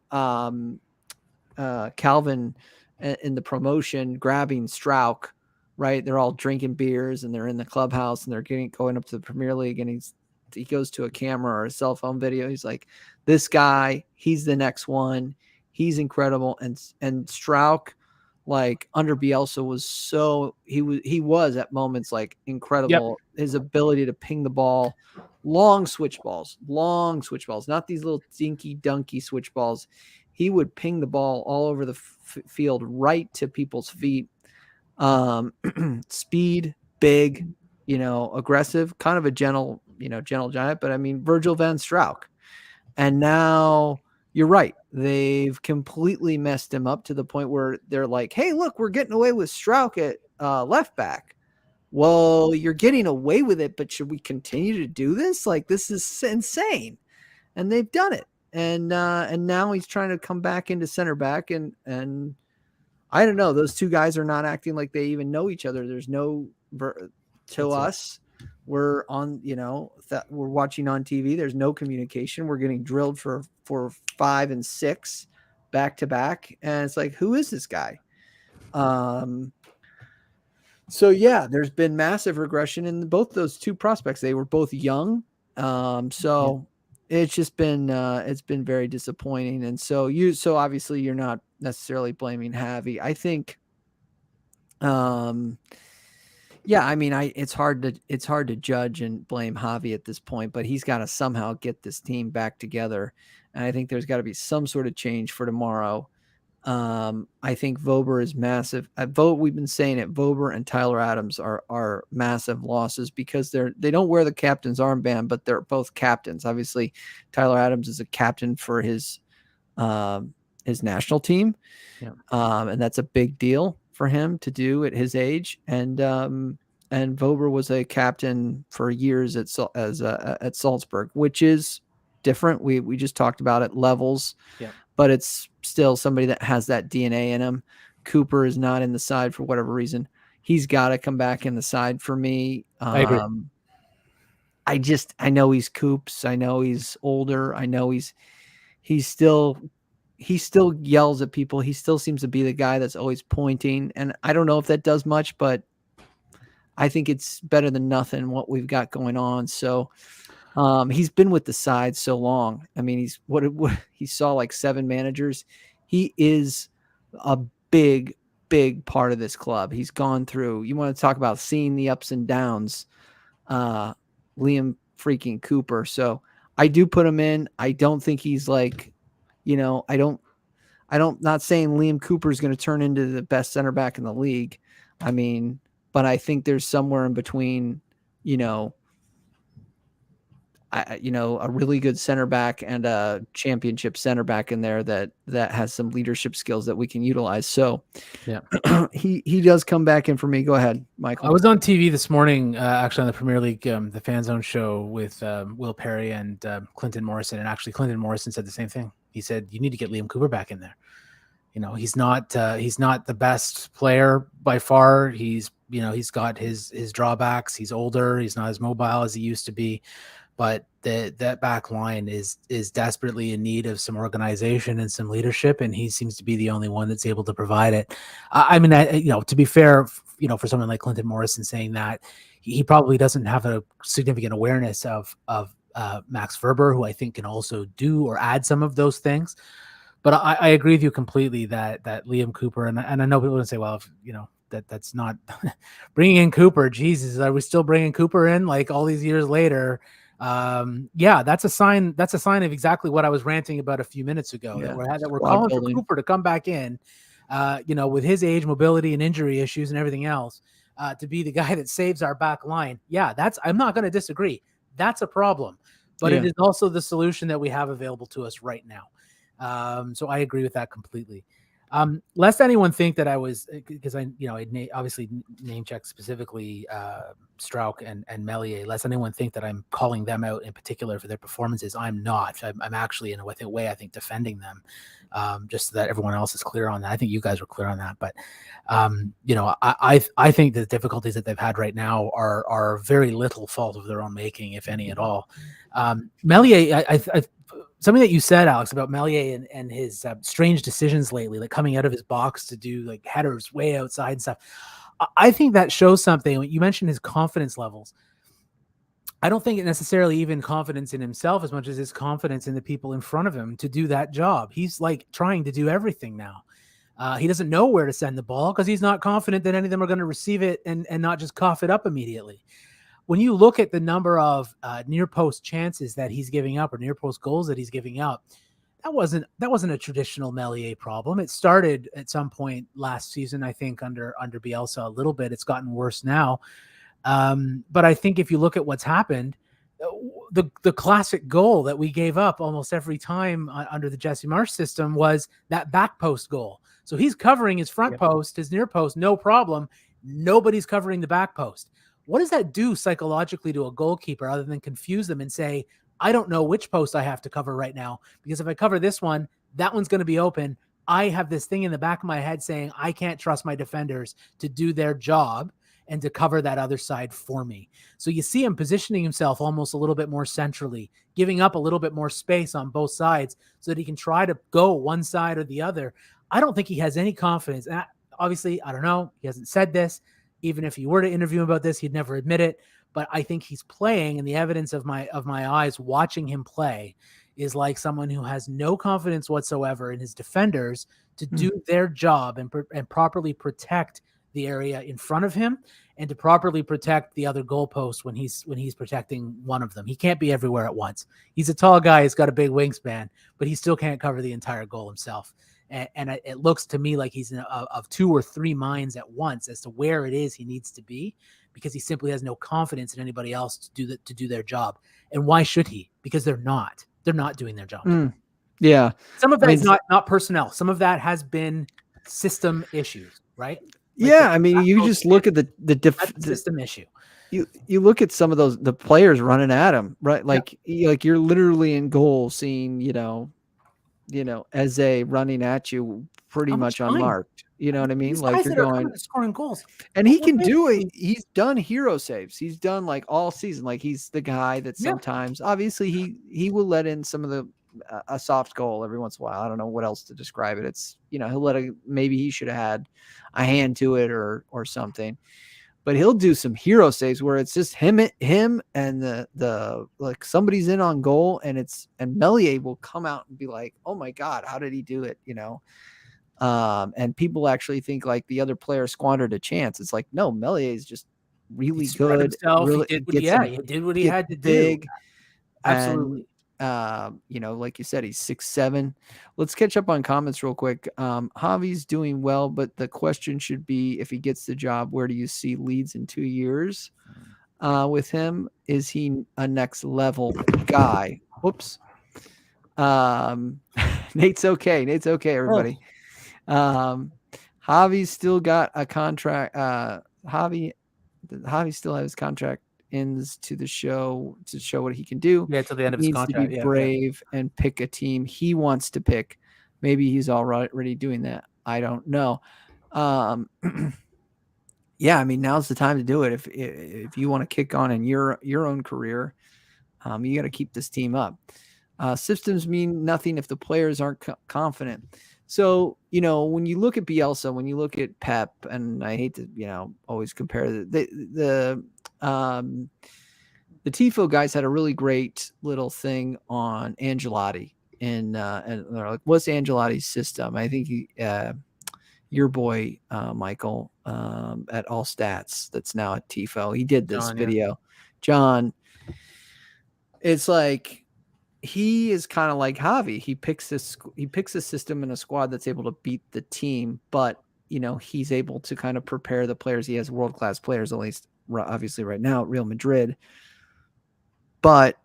Calvin in the promotion grabbing Strauch, right? They're all drinking beers and they're in the clubhouse and they're going up to the Premier League, and he goes to a camera or a cell phone video. He's like, this guy, he's the next one. He's incredible. And Strauch, like under Bielsa, was he was at moments like incredible. Yep. His ability to ping the ball, long switch balls, not these little dinky dunky switch balls. He would ping the ball all over the field, right to people's feet. Speed, big, aggressive, kind of a gentle giant. But I mean, Virgil van Strauch. And now you're right. They've completely messed him up to the point where they're like, hey, look, we're getting away with Strauch at left back. Well, you're getting away with it, but should we continue to do this? Like, this is insane. And they've done it. And now he's trying to come back into center back. And I don't know. Those two guys are not acting like they even know each other. There's no us. We're on, we're watching on TV. There's no communication. We're getting drilled for 5 and 6 back to back. And it's like, who is this guy? So yeah, there's been massive regression in both those two prospects. They were both young. It's just been, it's been very disappointing. And so obviously you're not necessarily blaming Javi. I think, yeah, I mean, it's hard to judge and blame Javi at this point, but he's got to somehow get this team back together. And I think there's got to be some sort of change for tomorrow. I think Vober is massive. We've been saying it. Vober and Tyler Adams are massive losses because they don't wear the captain's armband, but they're both captains. Obviously, Tyler Adams is a captain for his national team, and that's a big deal for him to do at his age. And Vober was a captain for years at Salzburg, which is different. We just talked about it, levels. Yeah. But it's still somebody that has that DNA in him. Cooper is not in the side for whatever reason. He's got to come back in the side for me. I agree. I know he's Coops. I know he's older. I know he still yells at people. He still seems to be the guy that's always pointing. And I don't know if that does much, but I think it's better than nothing what we've got going on. So he's been with the side so long. I mean, he saw like 7 managers. He is a big, big part of this club. He's gone through, you want to talk about seeing the ups and downs, Liam freaking Cooper. So I do put him in. I don't think he's like, not saying Liam Cooper is going to turn into the best center back in the league. I mean, but I think there's somewhere in between, a really good center back and a championship center back in there that has some leadership skills that we can utilize. So yeah, he does come back in for me. Go ahead, Michael. I was on TV this morning, actually on the Premier League, the Fan Zone show with Will Perry and Clinton Morrison. And actually Clinton Morrison said the same thing. He said, you need to get Liam Cooper back in there. He's not the best player by far. He's got his drawbacks. He's older. He's not as mobile as he used to be. But that back line is desperately in need of some organization and some leadership, and he seems to be the only one that's able to provide it. I mean, to be fair, for someone like Clinton Morrison saying that, he probably doesn't have a significant awareness of Max Verber, who I think can also do or add some of those things. But I agree with you completely that Liam Cooper, and I know people would say, well, if, that's not bringing in Cooper. Jesus, are we still bringing Cooper in like all these years later? Yeah, that's a sign. That's a sign of exactly what I was ranting about a few minutes ago. Yeah, That we're squad calling building. for Cooper to come back in, with his age, mobility, and injury issues and everything else, to be the guy that saves our back line. Yeah, I'm not going to disagree. That's a problem, but it is also the solution that we have available to us right now. So I agree with that completely. Lest anyone think that I was, because I obviously name check specifically Strauch and Melier, lest anyone think that I'm calling them out in particular for their performances. I'm not. I'm actually in a way, I think, defending them, just so that everyone else is clear on that. I think you guys were clear on that, but I think the difficulties that they've had right now are very little fault of their own making, if any at all. Melier, I something that you said, Alex, about Melier and his strange decisions lately, like coming out of his box to do like headers way outside and stuff. I think that shows something. You mentioned his confidence levels. I don't think it necessarily even confidence in himself as much as his confidence in the people in front of him to do that job. He's like trying to do everything now. He doesn't know where to send the ball because he's not confident that any of them are going to receive it and not just cough it up immediately. When you look at the number of near post chances that he's giving up or near post goals that he's giving up, that wasn't a traditional Melier problem. It started at some point last season, I think, under Bielsa a little bit. It's gotten worse now. But I think if you look at what's happened, the classic goal that we gave up almost every time under the Jesse Marsh system was that back post goal. So he's covering his front post, his near post, no problem. Nobody's covering the back post. What does that do psychologically to a goalkeeper other than confuse them and say, I don't know which post I have to cover right now, because if I cover this one, that one's going to be open. I have this thing in the back of my head saying I can't trust my defenders to do their job and to cover that other side for me. So you see him positioning himself almost a little bit more centrally, giving up a little bit more space on both sides so that he can try to go one side or the other. I don't think he has any confidence. And obviously, I don't know. He hasn't said this. Even if you were to interview him about this, he'd never admit it. But I think he's playing, and the evidence of my eyes watching him play is like someone who has no confidence whatsoever in his defenders to do their job and properly protect the area in front of him and to properly protect the other goalpost when he's protecting one of them. He can't be everywhere at once. He's a tall guy. He's got a big wingspan, but he still can't cover the entire goal himself. And it looks to me like he's of two or three minds at once as to where it is he needs to be, because he simply has no confidence in anybody else to do their job. And why should he? Because they're not doing their job. Yeah. Some of that is not personnel. Some of that has been system issues, right? Like you just look at the system issue. You look at some of the players running at him, right? Like you're literally in goal seeing, Eze running at you pretty much unmarked. You know what I mean? Like you're going scoring goals, and he can do it. He's done hero saves. He's done like all season. Like he's the guy that sometimes, obviously, he will let in some of the a soft goal every once in a while. I don't know what else to describe it. It's he'll maybe he should have had a hand to it or something. But he'll do some hero saves where it's just him and the like somebody's in on goal and Melier will come out and be like, oh my God, how did he do it? And people actually think like the other player squandered a chance. It's like, no, Melier is just really good. Really, he did what he had to do. Absolutely. Like you said, he's 6'7". Let's catch up on comments real quick. Javi's doing well, but the question should be, if he gets the job, where do you see Leeds in 2 years? With him, is he a next level guy? Whoops. Nate's okay. Everybody. Javi's still got a contract. Javi still has his contract ends to the show to show what he can do. Yeah, till the end of his contract. Needs to be brave and pick a team he wants to pick. Maybe he's already doing that. I don't know. Now's the time to do it. If you want to kick on in your own career, you got to keep this team up. Systems mean nothing if the players aren't confident. So, when you look at Bielsa, when you look at Pep, and I hate to, always compare the Tifo guys had a really great little thing on Ancelotti and they're like, what's Ancelotti's system? I think your boy Michael at All Stats, that's now at TIFO. He did this video. John, it's like he is kind of like Javi. He picks a system and a squad that's able to beat the team, but he's able to kind of prepare the players. He has world-class players, at least obviously right now at Real Madrid. But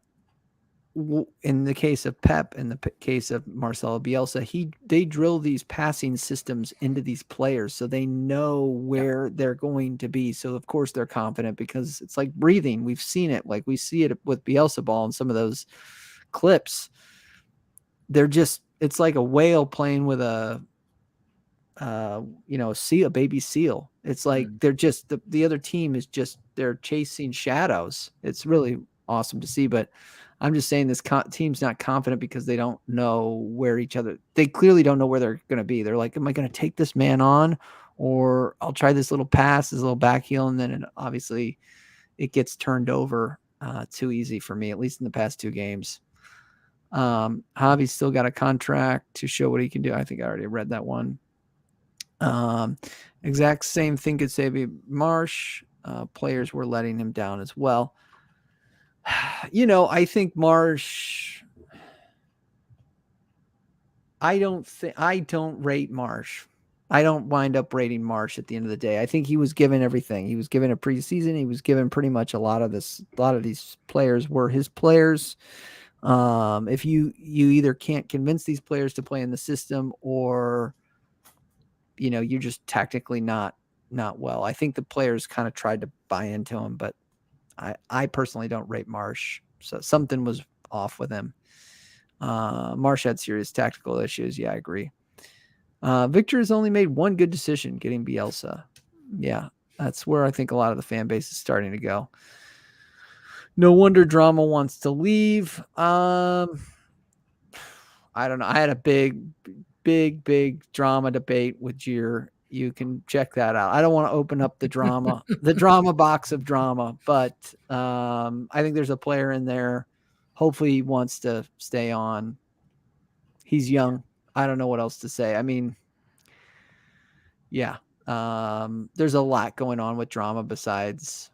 in the case of Pep, in the case of Marcelo Bielsa, they drill these passing systems into these players so they know where they're going to be. So of course they're confident, because it's like breathing. We've seen it. Like we see it with Bielsa ball and some of those clips. It's like a whale playing with a baby seal. It's like they're just the other team is just, they're chasing shadows. It's really awesome to see. But I'm just saying this team's not confident because they don't know where they clearly don't know where they're going to be. They're like, am I going to take this man on, or I'll try this little pass, this little back heel, and then obviously it gets turned over too easy for me, at least in the past 2 games. Javi's still got a contract to show what he can do. I think I already read that one. Exact same thing could say about Marsh. Players were letting him down as well. I think Marsh, I don't rate Marsh. I don't wind up rating Marsh at the end of the day. I think he was given everything. He was given a preseason. He was given pretty much a lot of these players were his players. If you either can't convince these players to play in the system, or you're just tactically not well. I think the players kind of tried to buy into him, but I personally don't rate Marsh. So something was off with him. Marsh had serious tactical issues. Yeah, I agree. Victor has only made one good decision, getting Bielsa. Yeah, that's where I think a lot of the fan base is starting to go. No wonder Drama wants to leave. I don't know. I had a big drama debate with Gier. You can check that out. I don't want to open up the drama box of drama, but I think there's a player in there. Hopefully he wants to stay on. He's young. I don't know what else to say. I mean, yeah, there's a lot going on with Drama besides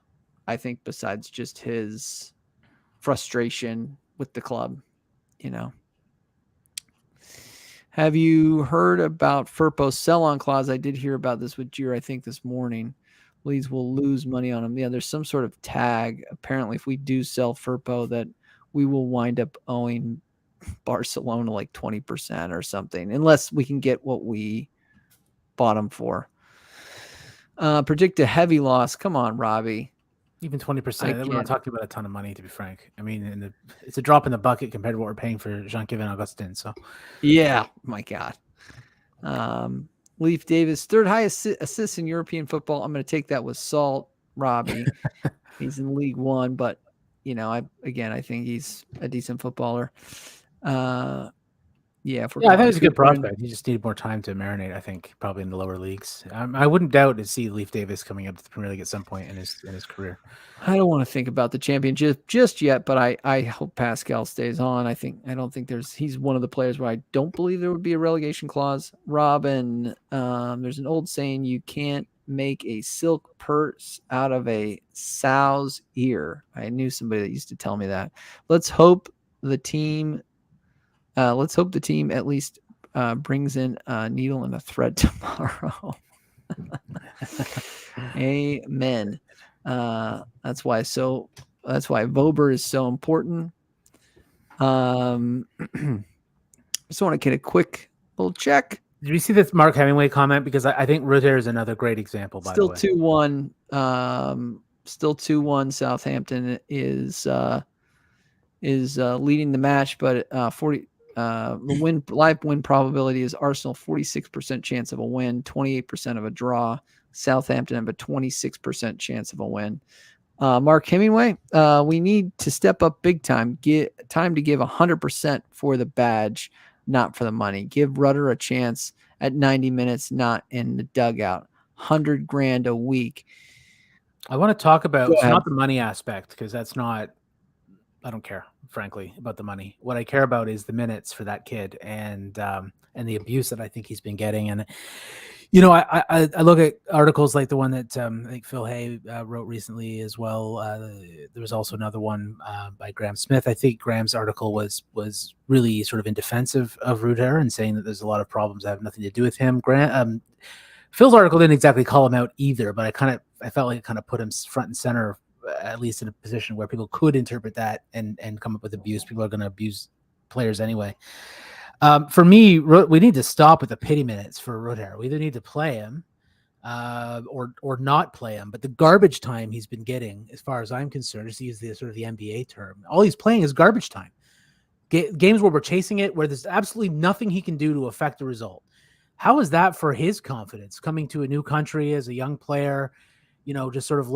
just his frustration with the club, Have you heard about Firpo's sell-on clause? I did hear about this with Gier, I think, this morning. Leeds will lose money on him. Yeah, there's some sort of tag. Apparently, if we do sell Firpo, that we will wind up owing Barcelona like 20% or something, unless we can get what we bought him for. Predict a heavy loss. Come on, Robbie. Even 20%. We're not talking about a ton of money, to be frank. I mean, it's a drop in the bucket compared to what we're paying for Jean-Kevin Augustin. So, yeah, my God. Leif Davis, 3rd highest assists in European football. I'm going to take that with salt, Robbie. He's in League One, but I think he's a decent footballer. I think he's a good prospect. He just needed more time to marinate, I think, probably in the lower leagues. I wouldn't doubt to see Leif Davis coming up to the Premier League at some point in his career. I don't want to think about the championship just yet, but I hope Pascal stays on. I don't think he's one of the players where I don't believe there would be a relegation clause. Robin, there's an old saying, you can't make a silk purse out of a sow's ear. I knew somebody that used to tell me that. Let's hope the team at least brings in a needle and a thread tomorrow. Amen. That's why Vober is so important. Just want to get a quick little check. Did you see this Mark Hemingway comment? Because I think Rutter is another great example. By the way, still 2-1. Still 2-1. Southampton is leading the match, but 40. The live win probability is Arsenal 46% chance of a win, 28% of a draw. Southampton have a 26% chance of a win. Mark Hemingway, we need to step up big time. Time to give 100% for the badge, not for the money. Give Rutter a chance at 90 minutes, not in the dugout. $100,000 a week. I want to talk about not the money aspect, because that's not. I don't care, frankly, about the money. What I care about is the minutes for that kid and the abuse that I think he's been getting. And You know, I look at articles like the one that I think Phil Hay wrote recently as well. There was also another one by Graham Smith. I think Graham's article was really sort of in defense of Rudiger and saying that there's a lot of problems that have nothing to do with him. Phil's article didn't exactly call him out either, but I felt like it kind of put him front and center, at least in a position where people could interpret that and come up with abuse. People are going to abuse players anyway. For me, we need to stop with the pity minutes for Rudiger. We either need to play him or not play him. But the garbage time he's been getting, as far as I'm concerned, just to use the sort of the NBA term, all he's playing is garbage time. Games where we're chasing it, where there's absolutely nothing he can do to affect the result. How is that for his confidence coming to a new country as a young player? You know, just sort of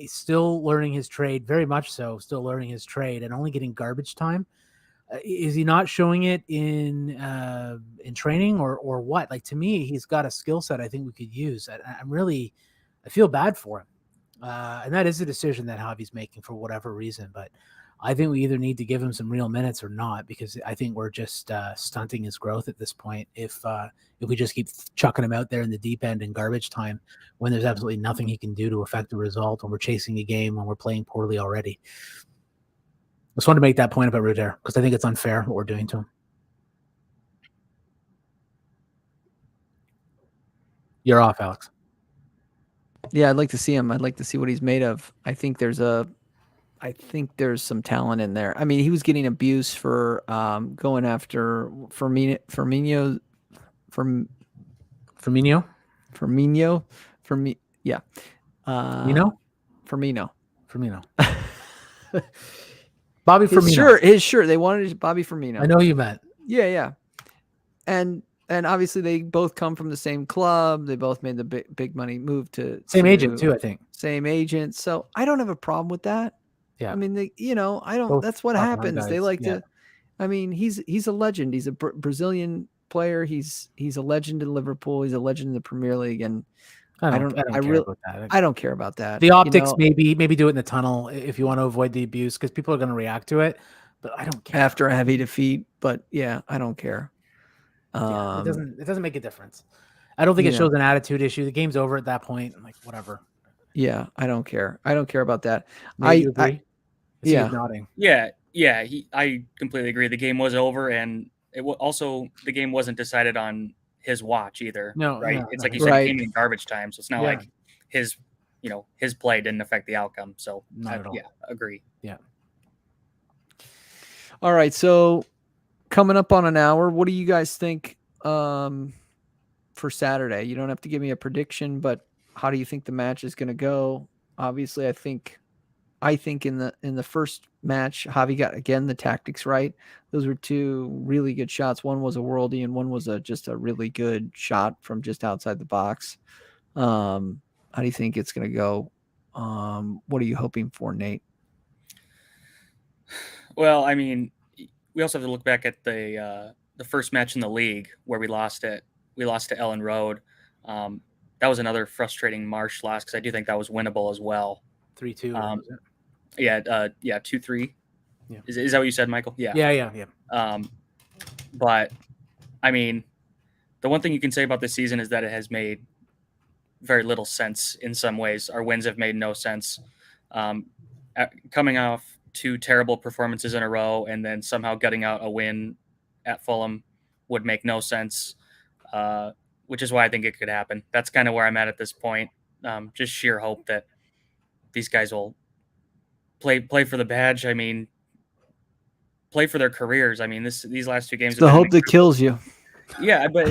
still learning his trade, very much so, still learning his trade, and only getting garbage time. Is he not showing it in training or what? Like, to me, he's got a skill set I think we could use. I feel bad for him. And that is a decision that Javi's making for whatever reason. But I think we either need to give him some real minutes or not, because I think we're just stunting his growth at this point. If we just keep chucking him out there in the deep end in garbage time when there's absolutely nothing he can do to affect the result, when we're chasing a game, when we're playing poorly already. I just wanted to make that point about Rudiger because I think it's unfair what we're doing to him. You're off, Alex. Yeah, I'd like to see him. I'd like to see what he's made of. I think there's some talent in there. I mean, he was getting abuse for going after Firmino. Yeah. Firmino. Bobby Firmino. His shirt. They wanted Bobby Firmino. I know you meant. Yeah. And obviously they both come from the same club. They both made the big money move to same agent too, I think. Same agent. So I don't have a problem with that. Yeah. I mean, that's what happens. They like to, I mean, he's a legend. He's a Brazilian player. He's a legend in Liverpool. He's a legend in the Premier League. And I don't care about that. The optics, maybe do it in the tunnel if you want to avoid the abuse, because people are going to react to it. But I don't care after a heavy defeat. But yeah, I don't care. It doesn't make a difference. I don't think it shows an attitude issue. The game's over at that point. I'm like, whatever. Yeah, I don't care. I don't care about that. You agree? Nodding. Yeah. I completely agree. The game was over, and the game wasn't decided on his watch either. No, right? No, it's like you said, it came in garbage time, so it's not like his play didn't affect the outcome. So agree. Yeah. All right, so coming up on an hour, what do you guys think for Saturday? You don't have to give me a prediction, but how do you think the match is going to go? Obviously, I think in the first match, Javi got again the tactics right. Those were two really good shots. One was a worldie, and one was just a really good shot from just outside the box. How do you think it's going to go? What are you hoping for, Nate? Well, I mean, we also have to look back at the first match in the league where we lost it. We lost to Ellen Road. That was another frustrating Marsh loss because I do think that was winnable as well. 3-2. 2-3. Yeah. Is that what you said, Michael? Yeah. Yeah. But I mean, the one thing you can say about this season is that it has made very little sense in some ways. Our wins have made no sense. Coming off 2 terrible performances in a row and then somehow getting out a win at Fulham would make no sense, which is why I think it could happen. That's kind of where I'm at this point. Just sheer hope that these guys will play for the badge. I mean, play for their careers. I mean, these last 2 games. It's the hope that kills you. Yeah, but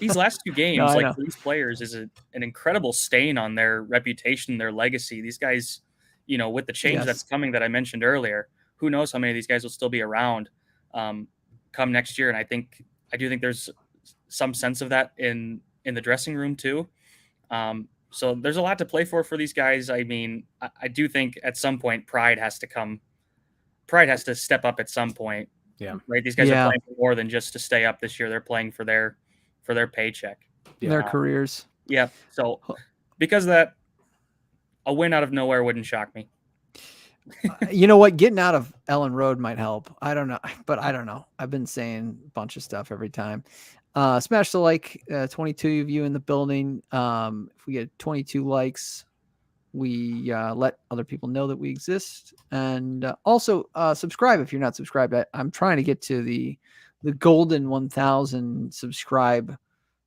these last 2 games, for these players, is an incredible stain on their reputation, their legacy. These guys, with the change that's coming that I mentioned earlier, who knows how many of these guys will still be around come next year. And I do think there's some sense of that in the dressing room too. So there's a lot to play for these guys. I mean, I do think at some point pride has to step up at some point. Yeah. Right. These guys are playing for more than just to stay up this year. They're playing for their paycheck. Their careers. Yeah. So because of that, a win out of nowhere wouldn't shock me. You know what? Getting out of Ellen Road might help. I don't know. I've been saying a bunch of stuff every time. Smash the like. 22 of you in the building. If we get 22 likes, we let other people know that we exist, and also subscribe if you're not subscribed. I'm trying to get to the golden 1,000 subscribe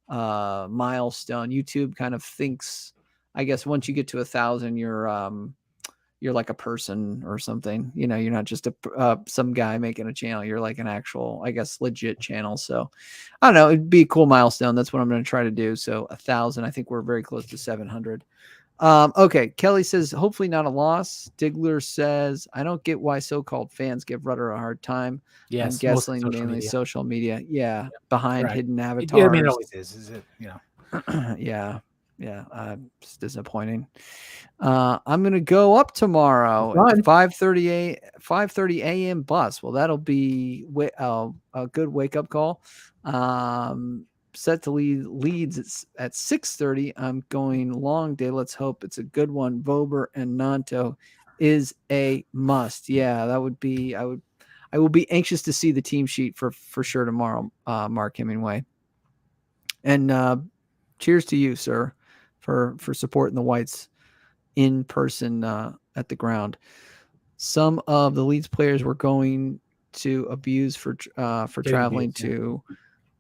milestone. YouTube kind of thinks, I guess, once you get to 1,000, you're like a person or something. You know, you're not just some guy making a channel. You're like an actual, I guess, legit channel. So I don't know. It'd be a cool milestone. That's what I'm going to try to do. So 1,000. I think we're very close to 700. Okay. Kelly says, hopefully not a loss. Diggler says, I don't get why so-called fans give Rudder a hard time. Yes, I'm guessing mainly social media. Yeah. Behind hidden avatars. Yeah, I mean, it always is it, you know? Yeah. It's disappointing. I'm gonna go up tomorrow at 5:30 a.m. bus. Well, that'll be a good wake up call. Set to lead Leeds at 6:30. I'm going long day. Let's hope it's a good one. Vober and Nanto is a must. Yeah, that would be. I will be anxious to see the team sheet for sure tomorrow. Mark Hemingway. And cheers to you, sir, for supporting the Whites in person at the ground. Some of the Leeds players were going to abuse for traveling to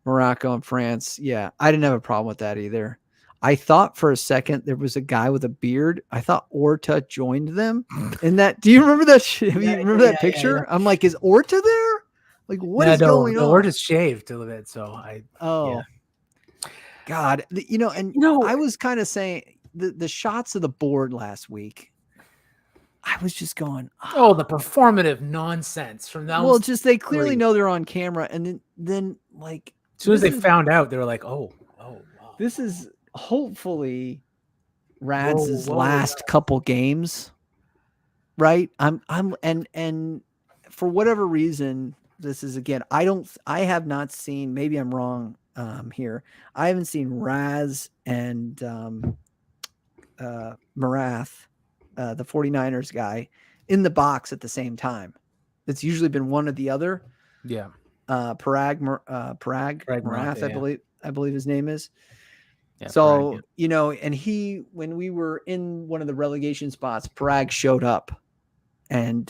Morocco and France. Yeah, I didn't have a problem with that either. I thought for a second there was a guy with a beard. I thought Orta joined them. And that, do you remember that? Remember that picture? Yeah. I'm like, is Orta there? Like, what is going on? Orta's shaved a little bit, so God, I was kind of saying the shots of the board last week. I was just going, the performative nonsense from that. Well, just they clearly know they're on camera, and then like as soon as they found out, they were like, wow. This is hopefully Rad's last couple games, right? And for whatever reason, this is again. I have not seen. Maybe I'm wrong here. I haven't seen Raz and Marath, the 49ers guy, in the box at the same time. It's usually been one or the other. Yeah. Parag Marath, I believe his name is. Yeah, so, Parag, and when we were in one of the relegation spots, Parag showed up and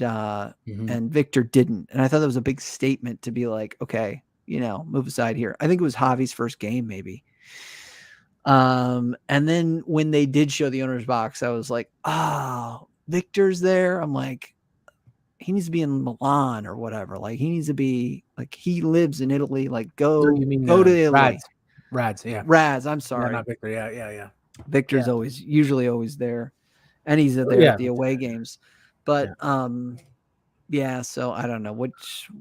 Victor didn't. And I thought that was a big statement to be like, okay, move aside here. I think it was Javi's first game, maybe. And then when they did show the owner's box, I was like, Victor's there. I'm like, he needs to be in Milan or whatever. Like, he needs to be like, he lives in Italy. Like, go to Italy. Rads, yeah. Rads, I'm sorry. No, not Victor. Yeah. Victor's usually always there. And he's there at the away games. But so I don't know what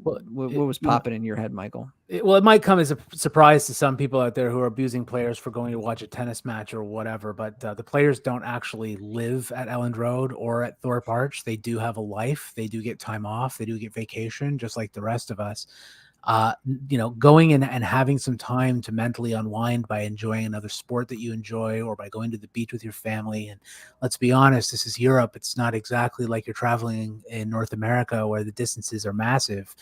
was popping in your head, Michael. It might come as a surprise to some people out there who are abusing players for going to watch a tennis match or whatever, but the players don't actually live at Elland Road or at Thorpe Arch. They do have a life. They do get time off. They do get vacation, just like the rest of us. Going in and having some time to mentally unwind by enjoying another sport that you enjoy, or by going to the beach with your family. And let's be honest, this is Europe. It's not exactly like you're traveling in North America where the distances are massive.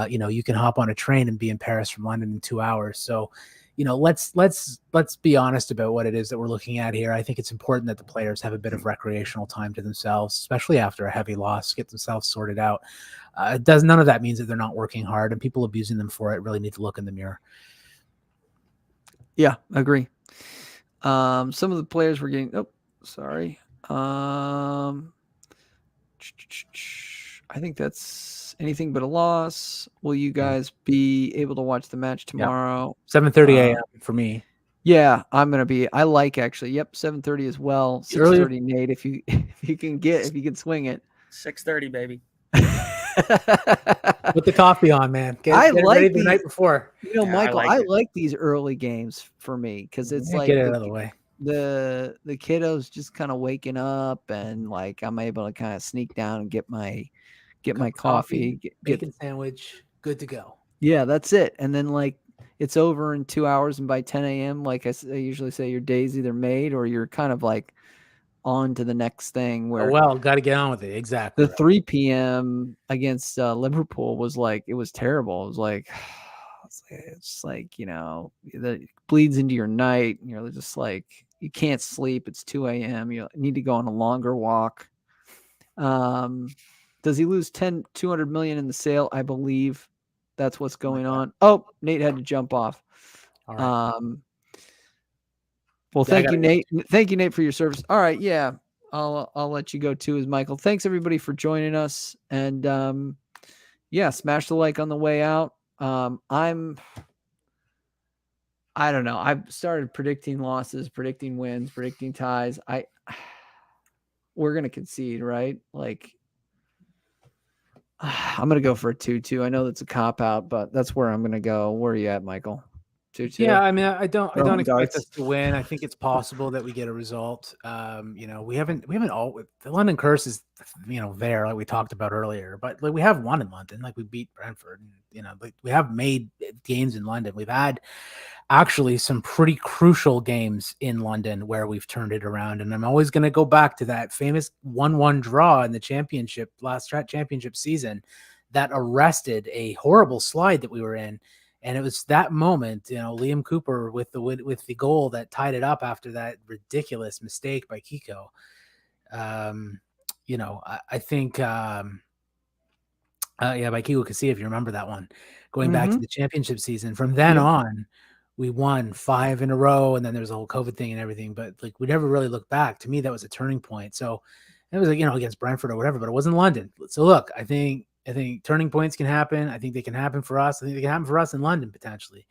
You can hop on a train and be in Paris from London in 2 hours. So, let's be honest about what it is that we're looking at here. I think it's important that the players have a bit of recreational time to themselves, especially after a heavy loss, get themselves sorted out. None of that means that they're not working hard, and people abusing them for it really need to look in the mirror. Yeah, I agree. Some of the players were getting, sorry. I think that's anything but a loss. Will you guys be able to watch the match tomorrow? 7:30 a.m. for me. Yeah, I'm gonna be. I like actually. Yep, 7:30 as well. 6:30, Nate. If you can swing it. 6:30, baby. Put the coffee on, man. Get ready the night before. Michael, I like these early games for me because it's like get it out of the way. The kiddos just kind of waking up, and like I'm able to kind of sneak down and get my coffee, bacon sandwich, good to go. Yeah, that's it. And then like it's over in 2 hours, and by 10 a.m., like I usually say, your day's either made or you're kind of like on to the next thing. Where got to get on with it. Exactly. The 3 p.m. against Liverpool was like, it was terrible. It was like it's like, that bleeds into your night. And you're just like, you can't sleep. It's 2 a.m. You need to go on a longer walk. Does he lose 200 million in the sale? I believe that's what's going on. Oh, Nate had to jump off. All right. Well, thank you, Nate. Thank you, Nate, for your service. All right. Yeah. I'll let you go too, as Michael. Thanks everybody for joining us. And, yeah, smash the like on the way out. I don't know. I've started predicting losses, predicting wins, predicting ties. We're going to concede, right? Like, I'm going to go for a 2-2. I know that's a cop out, but that's where I'm going to go. Where are you at, Michael? 2-2. Yeah, I mean, I don't expect us to win. I think it's possible that we get a result. We haven't all the London curse is, there, like we talked about earlier, but like we have won in London, like we beat Brentford, and, like we have made games in London. We've had actually some pretty crucial games in London where we've turned it around. And I'm always going to go back to that famous 1-1 draw in the last championship season that arrested a horrible slide that we were in. And it was that moment, Liam Cooper with the goal that tied it up after that ridiculous mistake by Kiko. I think, by Kiko Casilla, if you remember that one, going back to the championship season. From then on, we won 5 in a row, and then there was a whole COVID thing and everything. But like we never really looked back. To me, that was a turning point. So it was like, against Brentford or whatever, but it wasn't London. So look, I think turning points can happen. I think they can happen for us. I think they can happen for us in London potentially.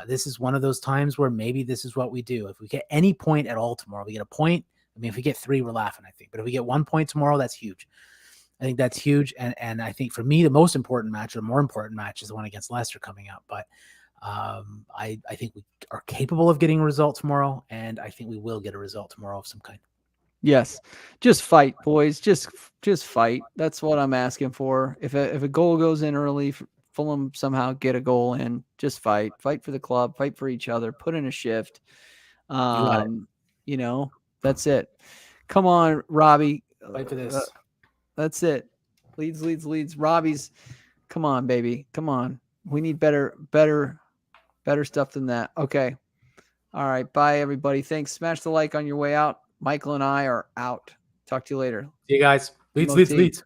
This is one of those times where maybe this is what we do. If we get any point at all tomorrow, we get a point. I mean, if we get 3, we're laughing, I think. But if we get 1 point tomorrow, that's huge. I think that's huge. And I think for me, the most important match, or more important match, is the one against Leicester coming up. But I think we are capable of getting a result tomorrow, and I think we will get a result tomorrow of some kind. Yes. Just fight, boys. Just fight. That's what I'm asking for. If a goal goes in early, Fulham somehow get a goal in, just fight. Fight for the club, fight for each other, put in a shift. That's it. Come on, Robbie. Fight for this. That's it. Leeds. Robbie's. Come on, baby. Come on. We need better stuff than that. Okay. All right. Bye, everybody. Thanks. Smash the like on your way out. Michael and I are out. Talk to you later. See you guys. Leeds.